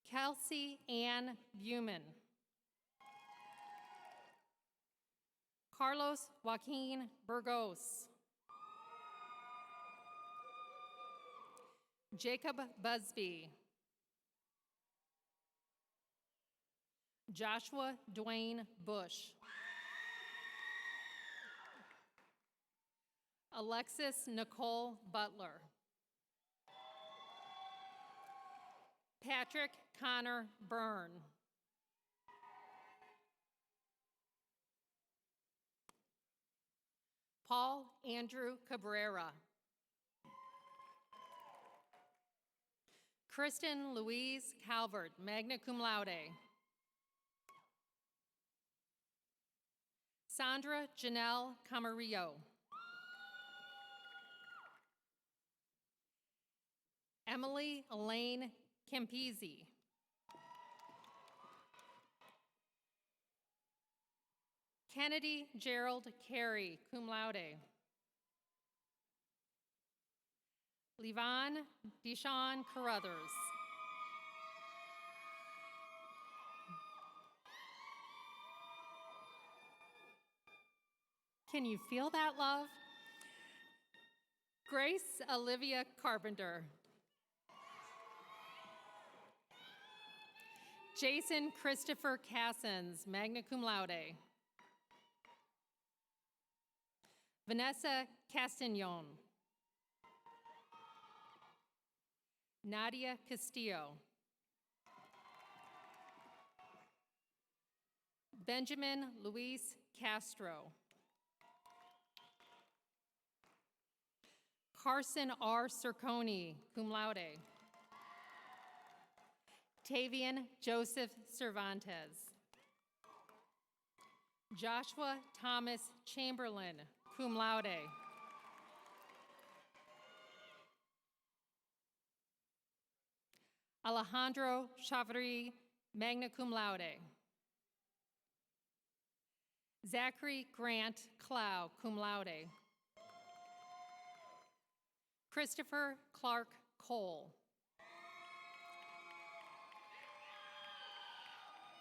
Kelsey Ann Buman. Carlos Joaquin Burgos. Jacob Busby. Joshua Dwayne Bush. Alexis Nicole Butler. Patrick Connor Byrne. Paul Andrew Cabrera. Kristen Louise Calvert, magna cum laude. Sandra Janelle Camarillo. Emily Elaine Campisi. Kennedy Gerald Carey, cum laude. Levon Deshawn Carruthers. Can you feel that love? Grace Olivia Carpenter. Jason Christopher Cassens, magna cum laude. Vanessa Castagnon. Nadia Castillo. Benjamin Luis Castro. Carson R. Cerconi, cum laude. Tavian Joseph Cervantes. Joshua Thomas Chamberlain, cum laude. Alejandro Chavry, magna cum laude. Zachary Grant Clow, cum laude. Christopher Clark Cole.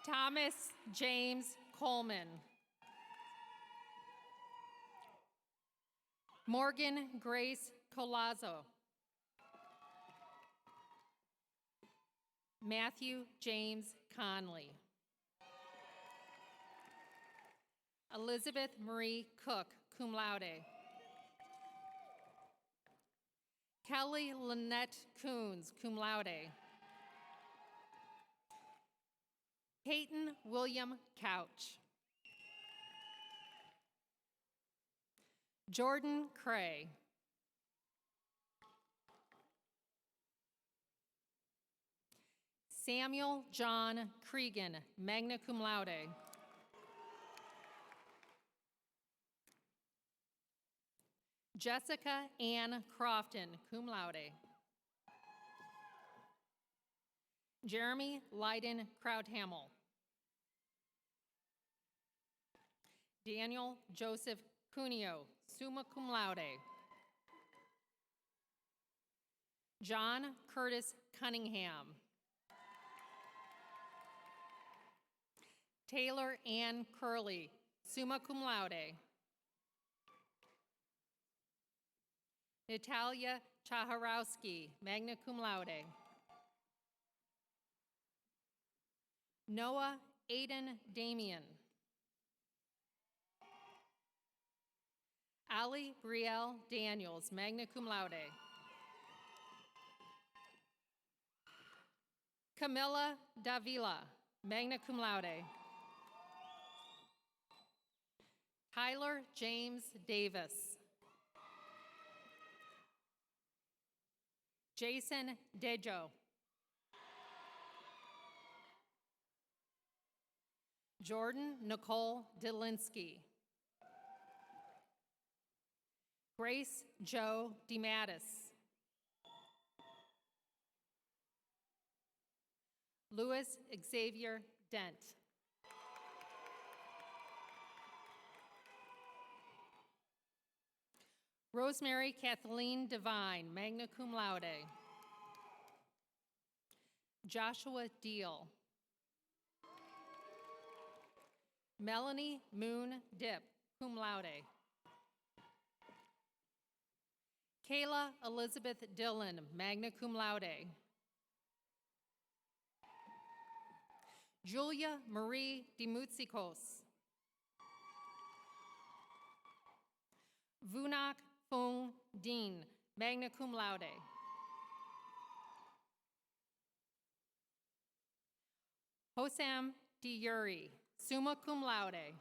Thomas James Coleman. Morgan Grace Colazzo. Matthew James Conley. Elizabeth Marie Cook, cum laude. Kelly Lynette Coons, cum laude. Peyton William Couch. Jordan Cray. Samuel John Cregan, magna cum laude. Jessica Ann Crofton, cum laude. Jeremy Leiden Krauthamel. Daniel Joseph Cuneo, summa cum laude. John Curtis Cunningham. Taylor Ann Curley, summa cum laude. Natalia Chaharowski, magna cum laude. Noah Aiden Damian. Ali Brielle Daniels, magna cum laude. Camilla Davila, magna cum laude. Tyler James Davis. Jason Dejo. Jordan Nicole Delinsky. Grace Joe DeMattis. Louis Xavier Dent. Rosemary Kathleen Devine, magna cum laude. Joshua Deal. Melanie Moon Dip, cum laude. Kayla Elizabeth Dillon, magna cum laude. Julia Marie Dimutsikos. Vunak Fung Dean, magna cum laude. Hosam Diuri, summa cum laude.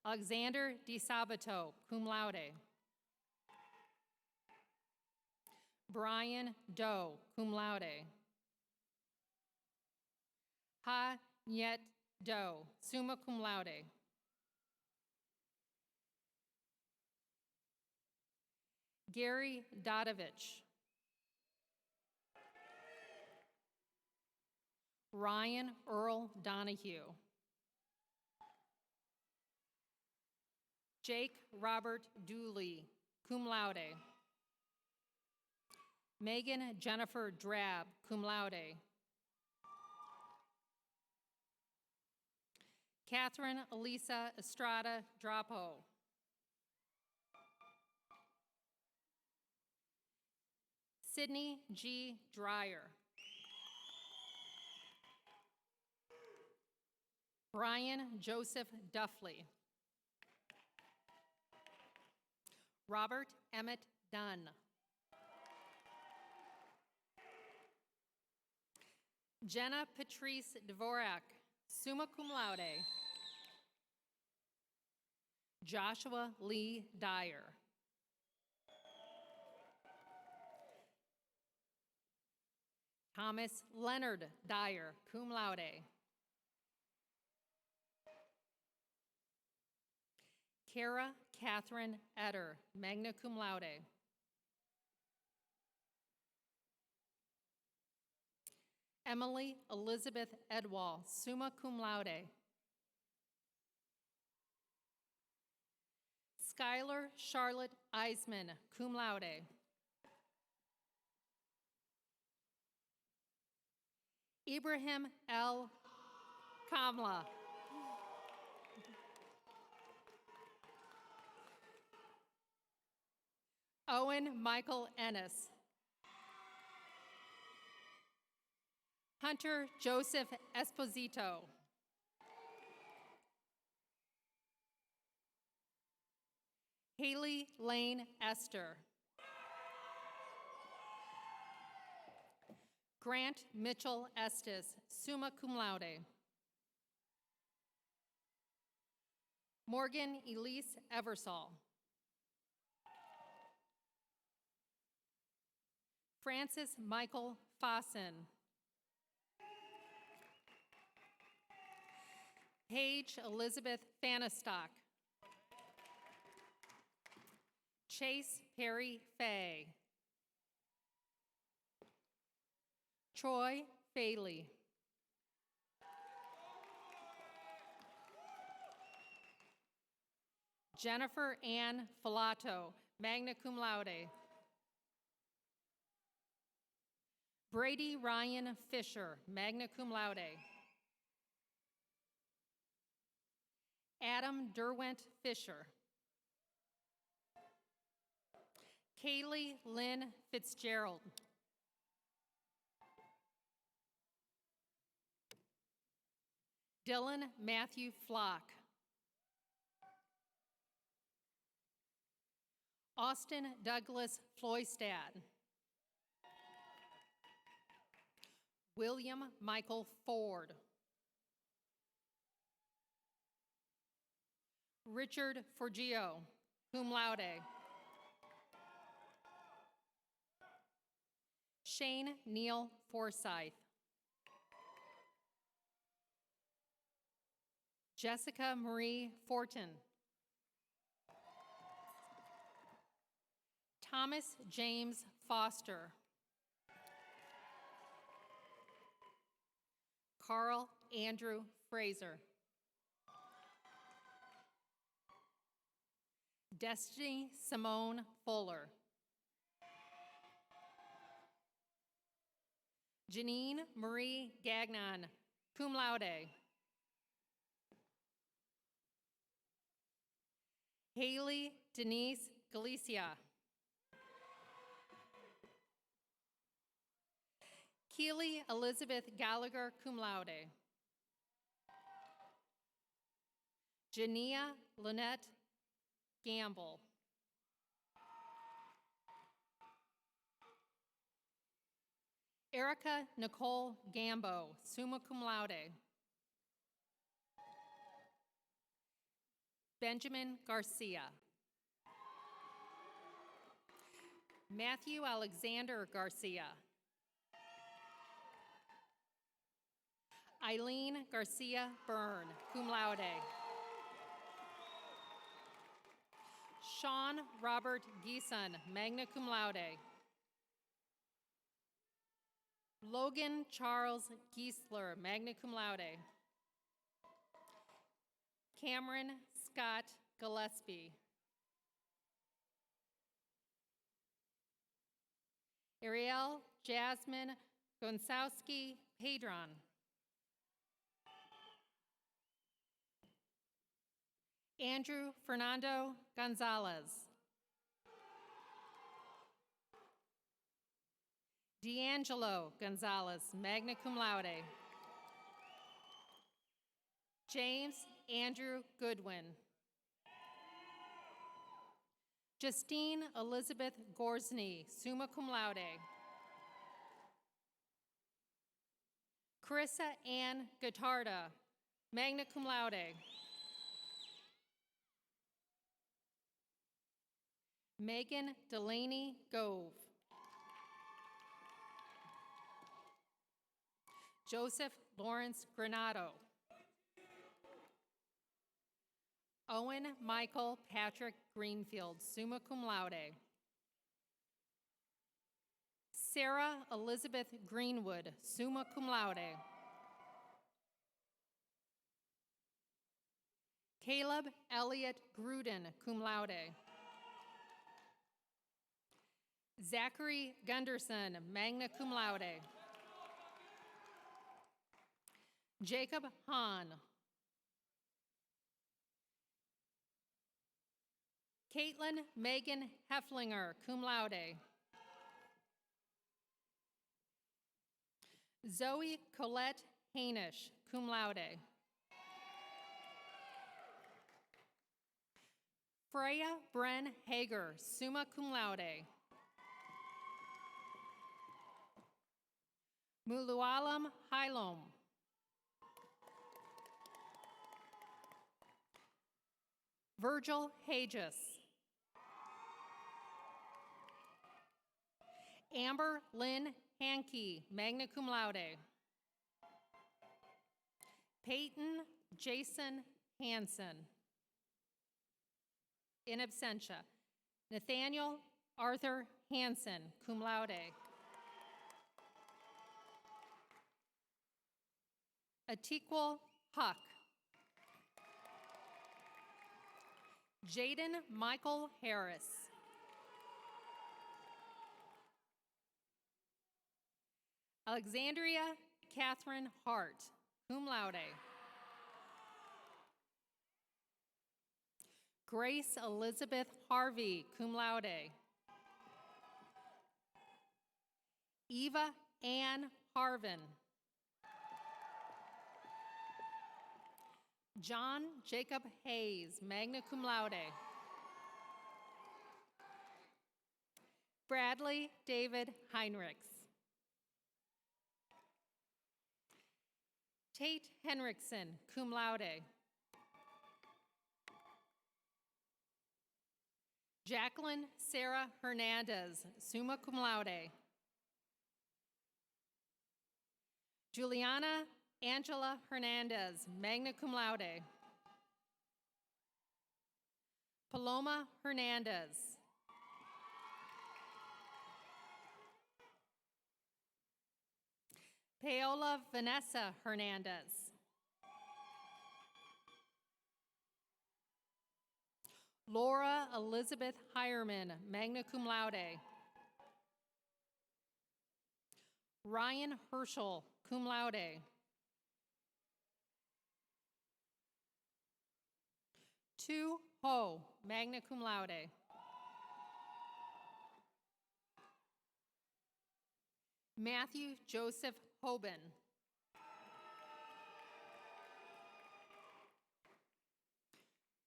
Alexander Di Sabato, cum laude. Brian Doe, cum laude. Ha Nyet Doe, summa cum laude. Gary Dodovich. Ryan Earl Donahue. Jake Robert Dooley, cum laude. Megan Jennifer Drab, cum laude. Catherine Elisa Estrada Drapo. Sydney G. Dreyer. Brian Joseph Duffley. Robert Emmett Dunn. Jenna Patrice Dvorak, summa cum laude. Joshua Lee Dyer. Thomas Leonard Dyer, cum laude. Kara Catherine Etter, magna cum laude. Emily Elizabeth Edwall, summa cum laude. Skylar Charlotte Eisman, cum laude. Ibrahim L. Kamla. Owen Michael Ennis. Hunter Joseph Esposito. Haley Lane Esther. Grant Mitchell Estes, summa cum laude. Morgan Elise Eversole. Francis Michael Fossen. Paige Elizabeth Fanistock. Chase Perry Fay. Troy Faley. Jennifer Ann Filato, magna cum laude. Brady Ryan Fisher, magna cum laude. Adam Derwent Fisher. Kaylee Lynn Fitzgerald. Dylan Matthew Flock. Austin Douglas Floystad. William Michael Ford. Richard Forgio, cum laude. Shane Neal Forsyth. Jessica Marie Fortin. Thomas James Foster. Carl Andrew Fraser. Destiny Simone Fuller. Janine Marie Gagnon, cum laude. Haley Denise Galicia. Keely Elizabeth Gallagher, cum laude. Jania Lynette Gamble. Erica Nicole Gambo, summa cum laude. Benjamin Garcia. Matthew Alexander Garcia. Eileen Garcia Byrne, cum laude. Sean Robert Geeson, magna cum laude. Logan Charles Giesler, magna cum laude. Cameron Scott Gillespie. Ariel Jasmine Gonsowski Pedron. Andrew Fernando Gonzalez. D'Angelo Gonzalez, magna cum laude. James Andrew Goodwin. Justine Elizabeth Gorsney, summa cum laude. Carissa Ann Guitarda, magna cum laude. Megan Delaney Gove. Joseph Lawrence Granado. Owen Michael Patrick Greenfield, summa cum laude. Sarah Elizabeth Greenwood, summa cum laude. Caleb Elliott Gruden, cum laude. Zachary Gunderson, magna cum laude. Jacob Hahn. Caitlin Megan Hefflinger, cum laude. Zoe Colette Hainish, cum laude. Freya Bren Hager, summa cum laude. Mulualam Hilom. Virgil Hages. Amber Lynn Hankey, magna cum laude. Peyton Jason Hansen, in absentia. Nathaniel Arthur Hansen, cum laude. Atiquel Huck. Jaden Michael Harris. Alexandria Catherine Hart, cum laude. Grace Elizabeth Harvey, cum laude. Eva Ann Harvin. John Jacob Hayes, magna cum laude. Bradley David Heinrichs. Tate Henriksen, cum laude. Jacqueline Sarah Hernandez, summa cum laude. Juliana Angela Hernandez, magna cum laude. Paloma Hernandez. Paola Vanessa Hernandez. Laura Elizabeth Hireman, magna cum laude. Ryan Herschel, cum laude. Tu Ho, magna cum laude. Matthew Joseph Hoban.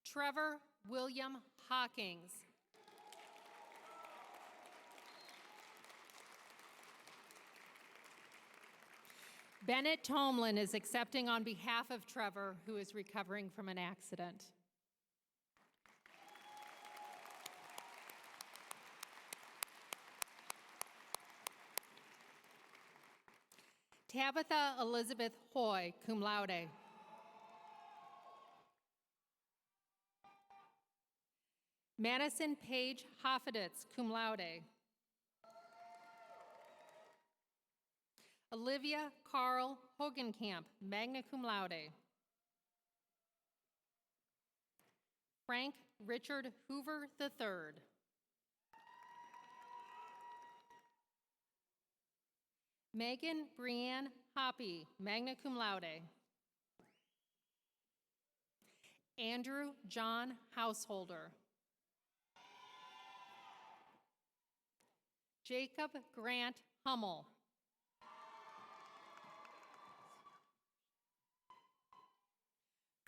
Trevor William Hawkins. Bennett Tomlin is accepting on behalf of Trevor, who is recovering from an accident. Tabitha Elizabeth Hoy, cum laude. Madison Paige Hoffeditz, cum laude. Olivia Carl Hogenkamp, magna cum laude. Frank Richard Hoover III. Megan Brianne Hoppy, magna cum laude. Andrew John Householder. Jacob Grant Hummel.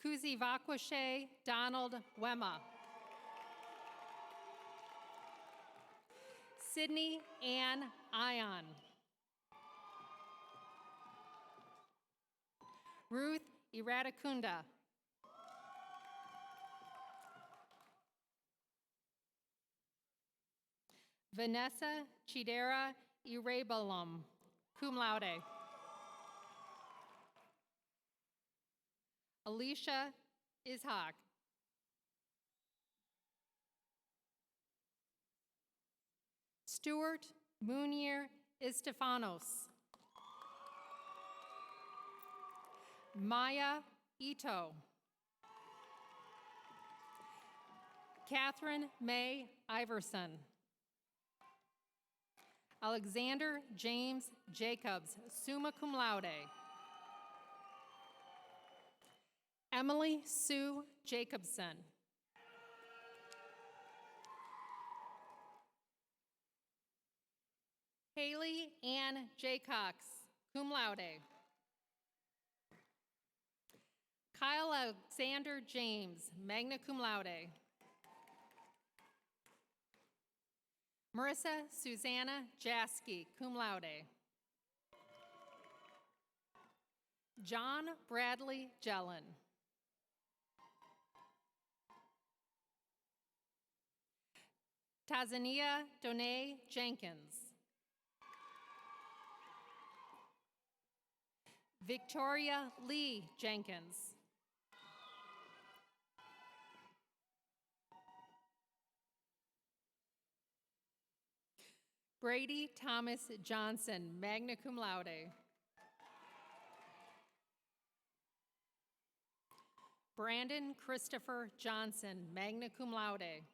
Kuzi Vakwashe Donald Wemma. Sydney Ann Ion. Ruth Iradakunda. Vanessa Chidera Irebalum, cum laude. Alicia Ishak. Stuart Munier Istefanos. Maya Ito. Catherine May Iverson. Alexander James Jacobs, summa cum laude. Emily Sue Jacobson. Haley Ann Jaycox, cum laude. Kyle Alexander James, magna cum laude. Marissa Susanna Jaski, cum laude. John Bradley Jellin. Tazania Donay Jenkins. Victoria Lee Jenkins. Brady Thomas Johnson, magna cum laude. Brandon Christopher Johnson, magna cum laude.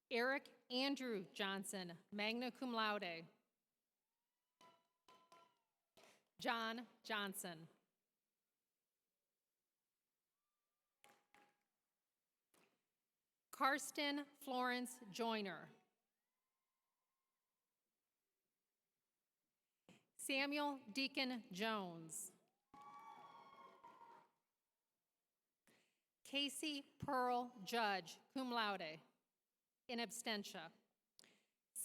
Eric Andrew Johnson, magna cum laude. John Johnson. Karsten Florence Joyner. Samuel Deacon Jones. Casey Pearl Judge, cum laude, in absentia.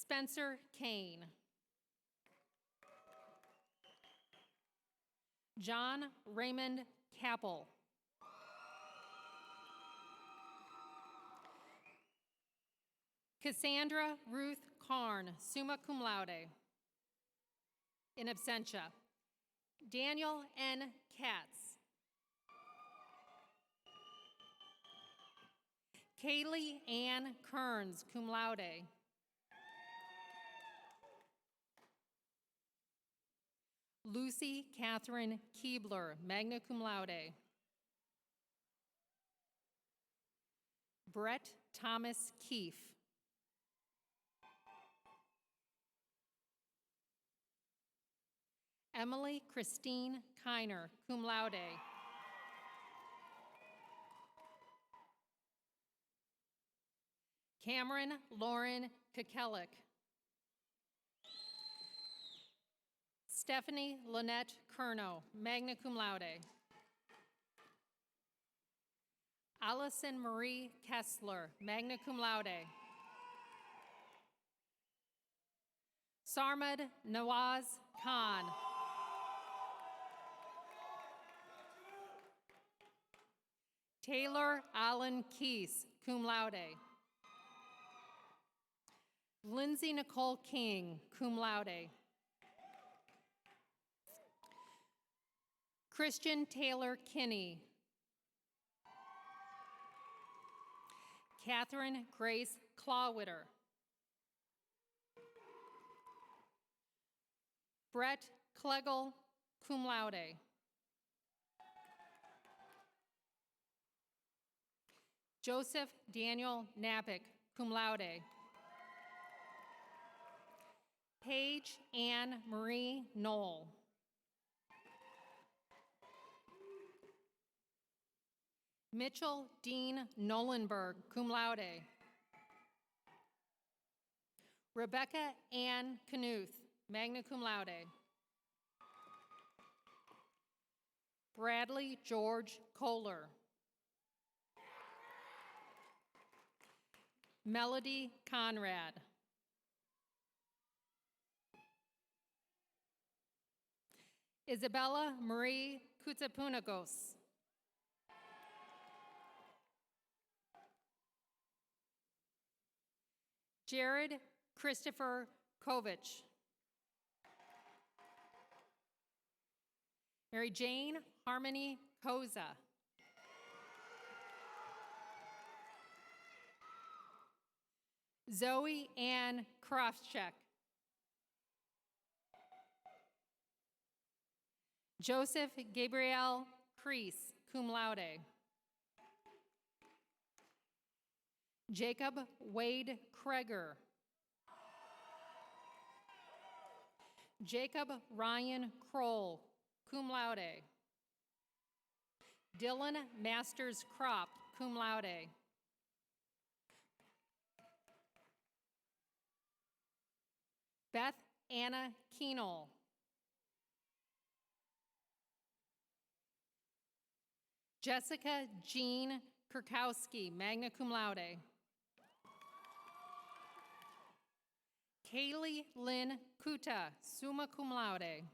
Spencer Kane. John Raymond Capel. Cassandra Ruth Karn, summa cum laude, in absentia. Daniel N. Katz. Kaylee Ann Kearns, cum laude. Lucy Catherine Keebler, magna cum laude. Brett Thomas Keefe. Emily Christine Kiner, cum laude. Cameron Lauren Kekelik. Stephanie Lynette Kerno, magna cum laude. Allison Marie Kessler, magna cum laude. Sarmad Nawaz Khan. Taylor Allen Keese, cum laude. Lindsay Nicole King, cum laude. Christian Taylor Kinney. Catherine Grace Clawwitter. Brett Klegel, cum laude. Joseph Daniel Napick, cum laude. Paige Ann Marie Knoll. Mitchell Dean Nolenberg, cum laude. Rebecca Ann Knuth, magna cum laude. Bradley George Kohler. Melody Conrad. Isabella Marie Kutsapunagos. Jared Christopher Kovich. Mary Jane Harmony Koza. Zoe Ann Krofchek. Joseph Gabriel Crease, cum laude. Jacob Wade Kreger. Jacob Ryan Kroll, cum laude. Dylan Masters Crop, cum laude. Beth Anna Keenel. Jessica Jean Kurkowski, magna cum laude. Kaylee Lynn Kuta, summa cum laude.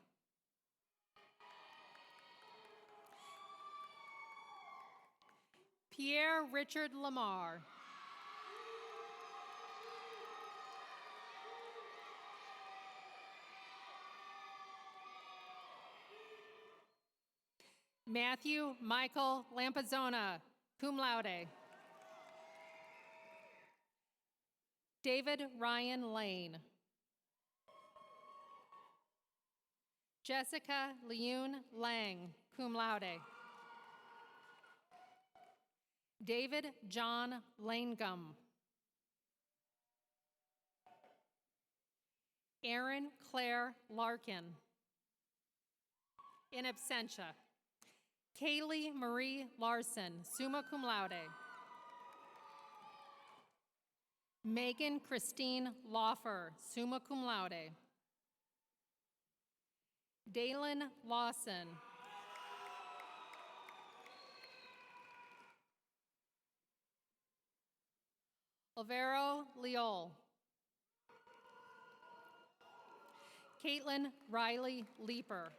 Pierre Richard Lamar. Matthew Michael Lampazzona, cum laude. David Ryan Lane. Jessica Leune Lang, cum laude. David John Langum. Erin Claire Larkin. In absentia. Kaylee Marie Larson, summa cum laude. Megan Christine Lawfer, summa cum laude. Dalen Lawson. Alvaro Leol. Caitlin Riley Leeper.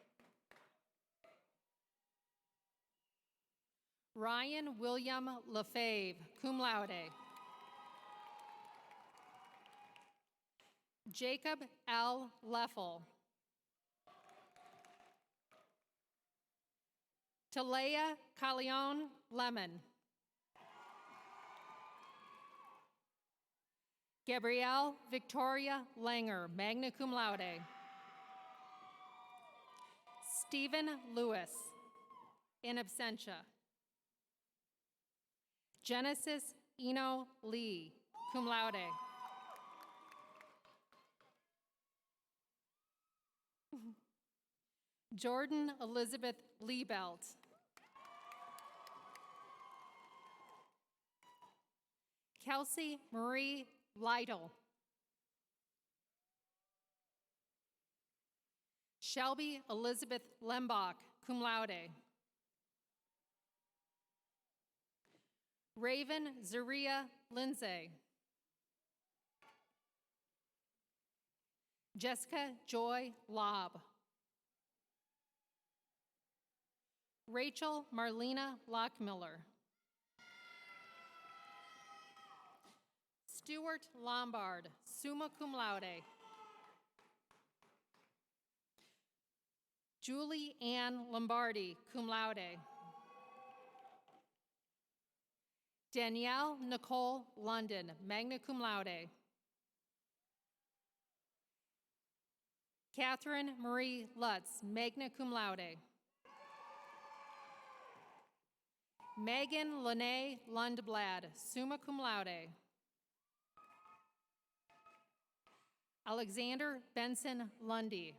Ryan William Lefebvre, cum laude. Jacob L. Leffel. Talea Calleon Lemon. Gabrielle Victoria Langer, magna cum laude. Stephen Lewis, in absentia. Genesis Eno Lee, cum laude. Jordan Elizabeth Liebelt. Kelsey Marie Lytle. Shelby Elizabeth Lembach, cum laude. Raven Zaria Lindsay. Jessica Joy Lobb. Rachel Marlena Lockmiller. Stuart Lombard, summa cum laude. Julie Ann Lombardi, cum laude. Danielle Nicole London, magna cum laude. Catherine Marie Lutz, magna cum laude. Megan Lene Lundblad, summa cum laude. Alexander Benson Lundy.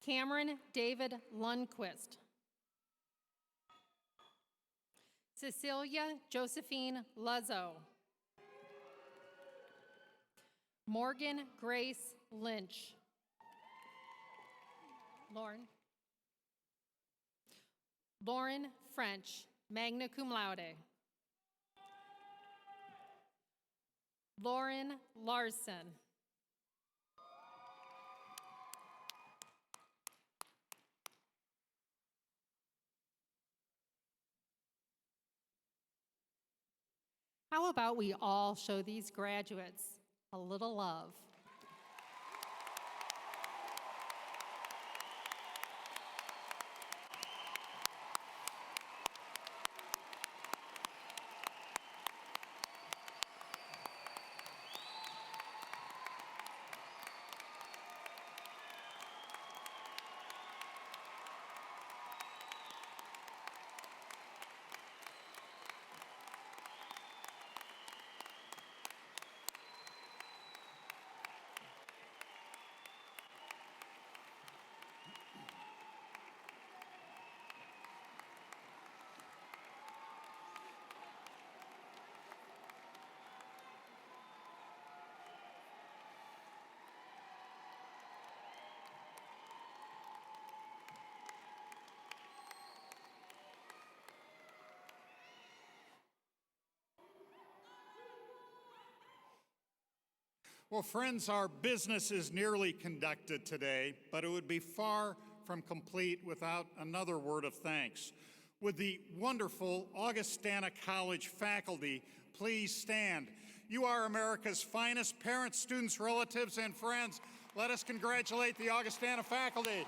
Cameron David Lundquist. Cecilia Josephine Luzzo. Morgan Grace Lynch. Lauren French, magna cum laude. Lauren Larson. How about we all show these graduates a little love? Well, friends, our business is nearly conducted today, but it would be far from complete without another word of thanks. Would the wonderful Augustana College faculty please stand? You are America's finest parents, students, relatives, and friends. Let us congratulate the Augustana faculty.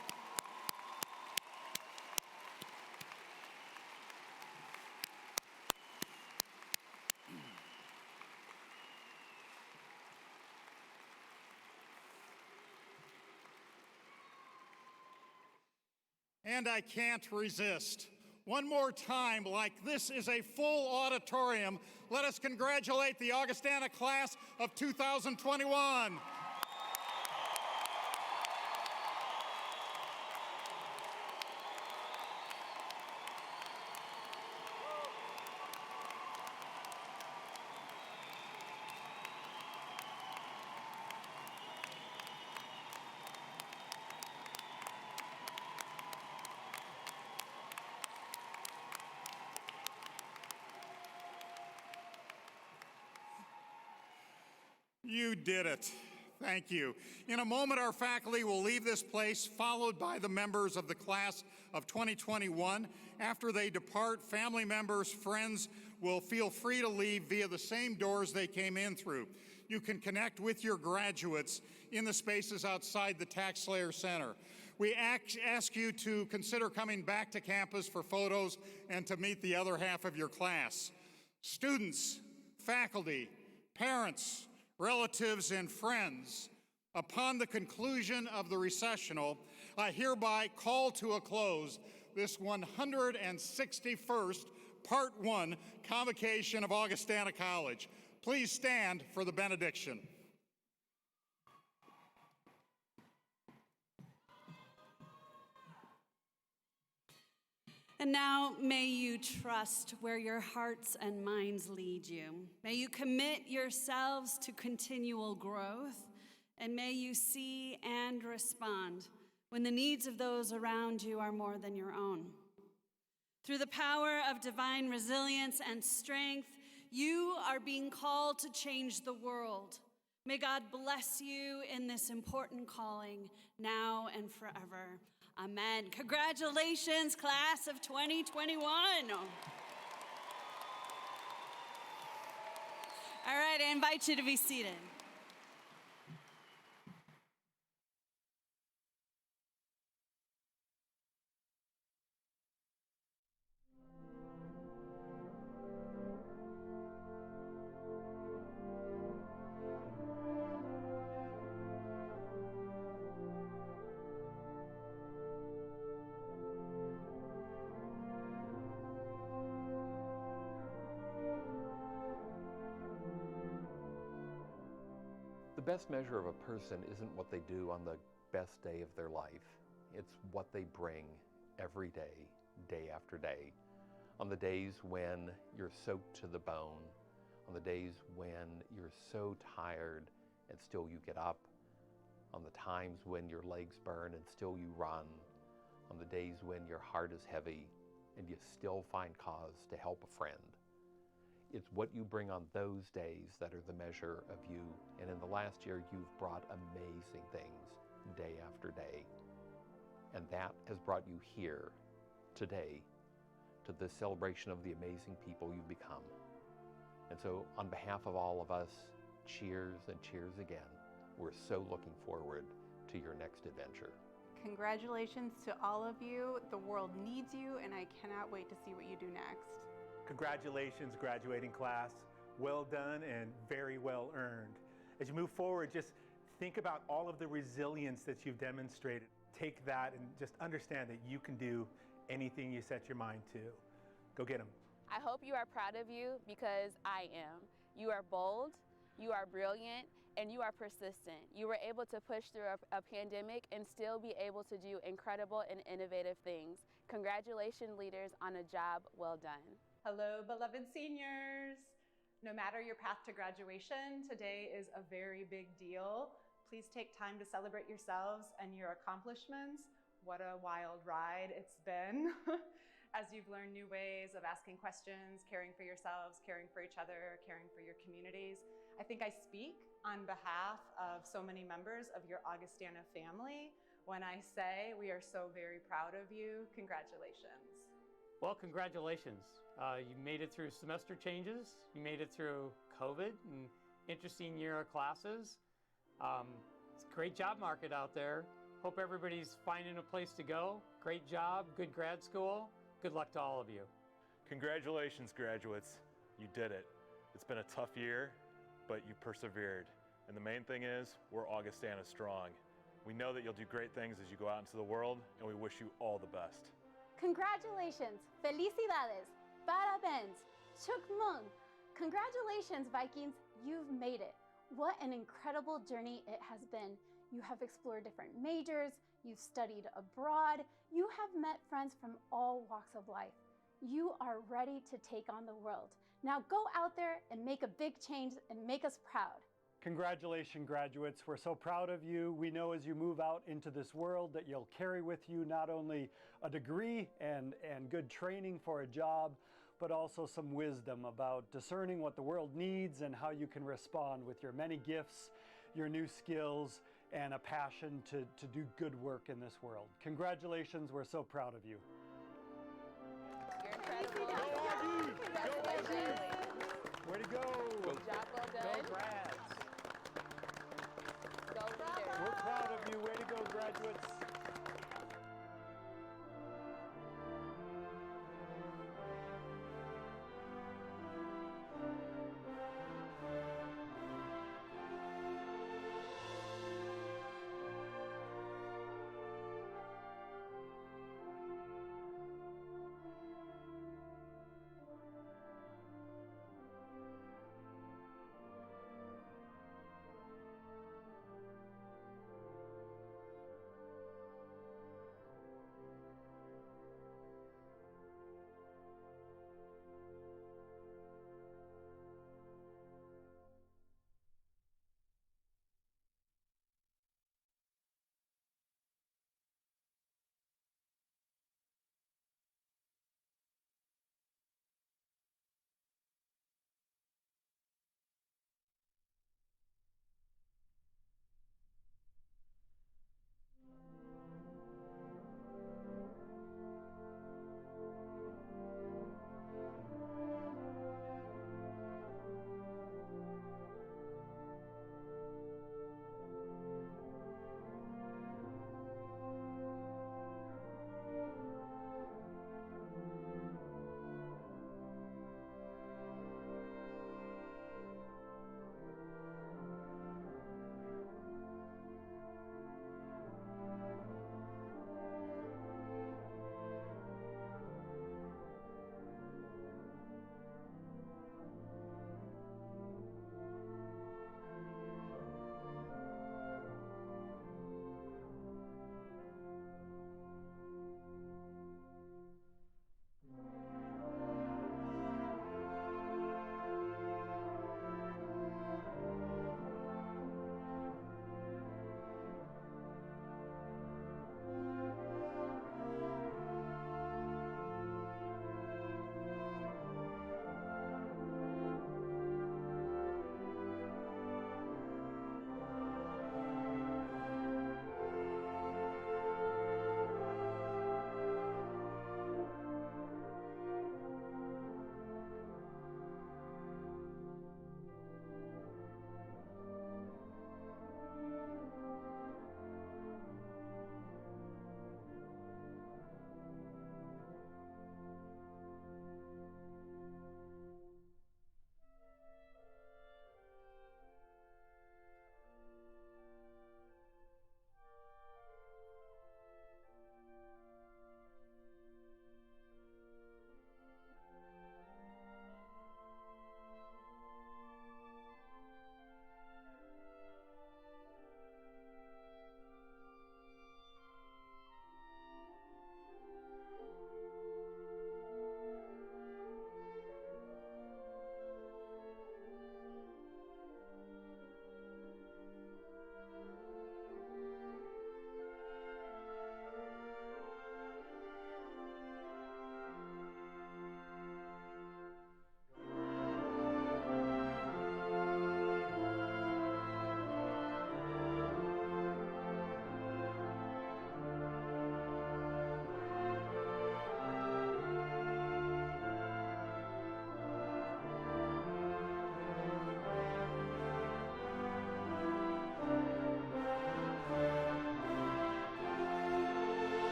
And I can't resist. One more time, like this is a full auditorium, let us congratulate the Augustana class of 2021. You did it. Thank you. In a moment, our faculty will leave this place, followed by the members of the class of 2021. After they depart, family members, friends will feel free to leave via the same doors they came in through. You can connect with your graduates in the spaces outside the Tax Slayer Center. We ask you to consider coming back to campus for photos and to meet the other half of your class. Students, faculty, parents, relatives, and friends, upon the conclusion of the recessional, I hereby call to a close this 161st Part 1 Convocation of Augustana College. Please stand for the benediction. And now may you trust where your hearts and minds lead you. May you commit yourselves to continual growth, and may you see and respond when the needs of those around you are more than your own. Through the power of divine resilience and strength, you are being called to change the world. May God bless you in this important calling now and forever. Amen. Congratulations, class of 2021. All right, I invite you to be seated. The best measure of a person isn't what they do on the best day of their life. It's what they bring every day, day after day. On the days when you're soaked to the bone, on the days when you're so tired and still you get up, on the times when your legs burn and still you run, on the days when your heart is heavy and you still find cause to help a friend. It's what you bring on those days that are the measure of you. And in the last year, you've brought amazing things day after day. And that has brought you here today to the celebration of the amazing people you've become. And so on behalf of all of us, cheers and cheers again. We're so looking forward to your next adventure. Congratulations to all of you. The world needs you, and I cannot wait to see what you do next. Congratulations, graduating class. Well done and very well earned. As you move forward, just think about all of the resilience that you've demonstrated. Take that and just understand that you can do anything you set your mind to. Go get them. I hope you are proud of you, because I am. You are bold, you are brilliant, and you are persistent. You were able to push through a pandemic and still be able to do incredible and innovative things. Congratulations, leaders, on a job well done. Hello, beloved seniors. No matter your path to graduation, today is a very big deal. Please take time to celebrate yourselves and your accomplishments. What a wild ride it's been. As you've learned new ways of asking questions, caring for yourselves, caring for each other, caring for your communities. I think I speak on behalf of so many members of your Augustana family when I say we are so very proud of you. Congratulations. Well, congratulations. You made it through semester changes. You made it through COVID and interesting year of classes. It's a great job market out there. Hope everybody's finding a place to go. Great job, good grad school. Good luck to all of you. Congratulations, graduates. You did it. It's been a tough year, but you persevered. And the main thing is, we're Augustana strong. We know that you'll do great things as you go out into the world, and we wish you all the best. Congratulations! Felicidades! Parabéns! Chukmung! Congratulations, Vikings! You've made it. What an incredible journey it has been. You have explored different majors, you've studied abroad, you have met friends from all walks of life. You are ready to take on the world. Now go out there and make a big change and make us proud. Congratulations, graduates. We're so proud of you. We know as you move out into this world that you'll carry with you not only a degree and good training for a job, but also some wisdom about discerning what the world needs and how you can respond with your many gifts, your new skills, and a passion to do good work in this world. Congratulations. We're so proud of you. You're incredible. Congratulations. Way to go. Good job, well done. Go grads. Go leaders. We're proud of you.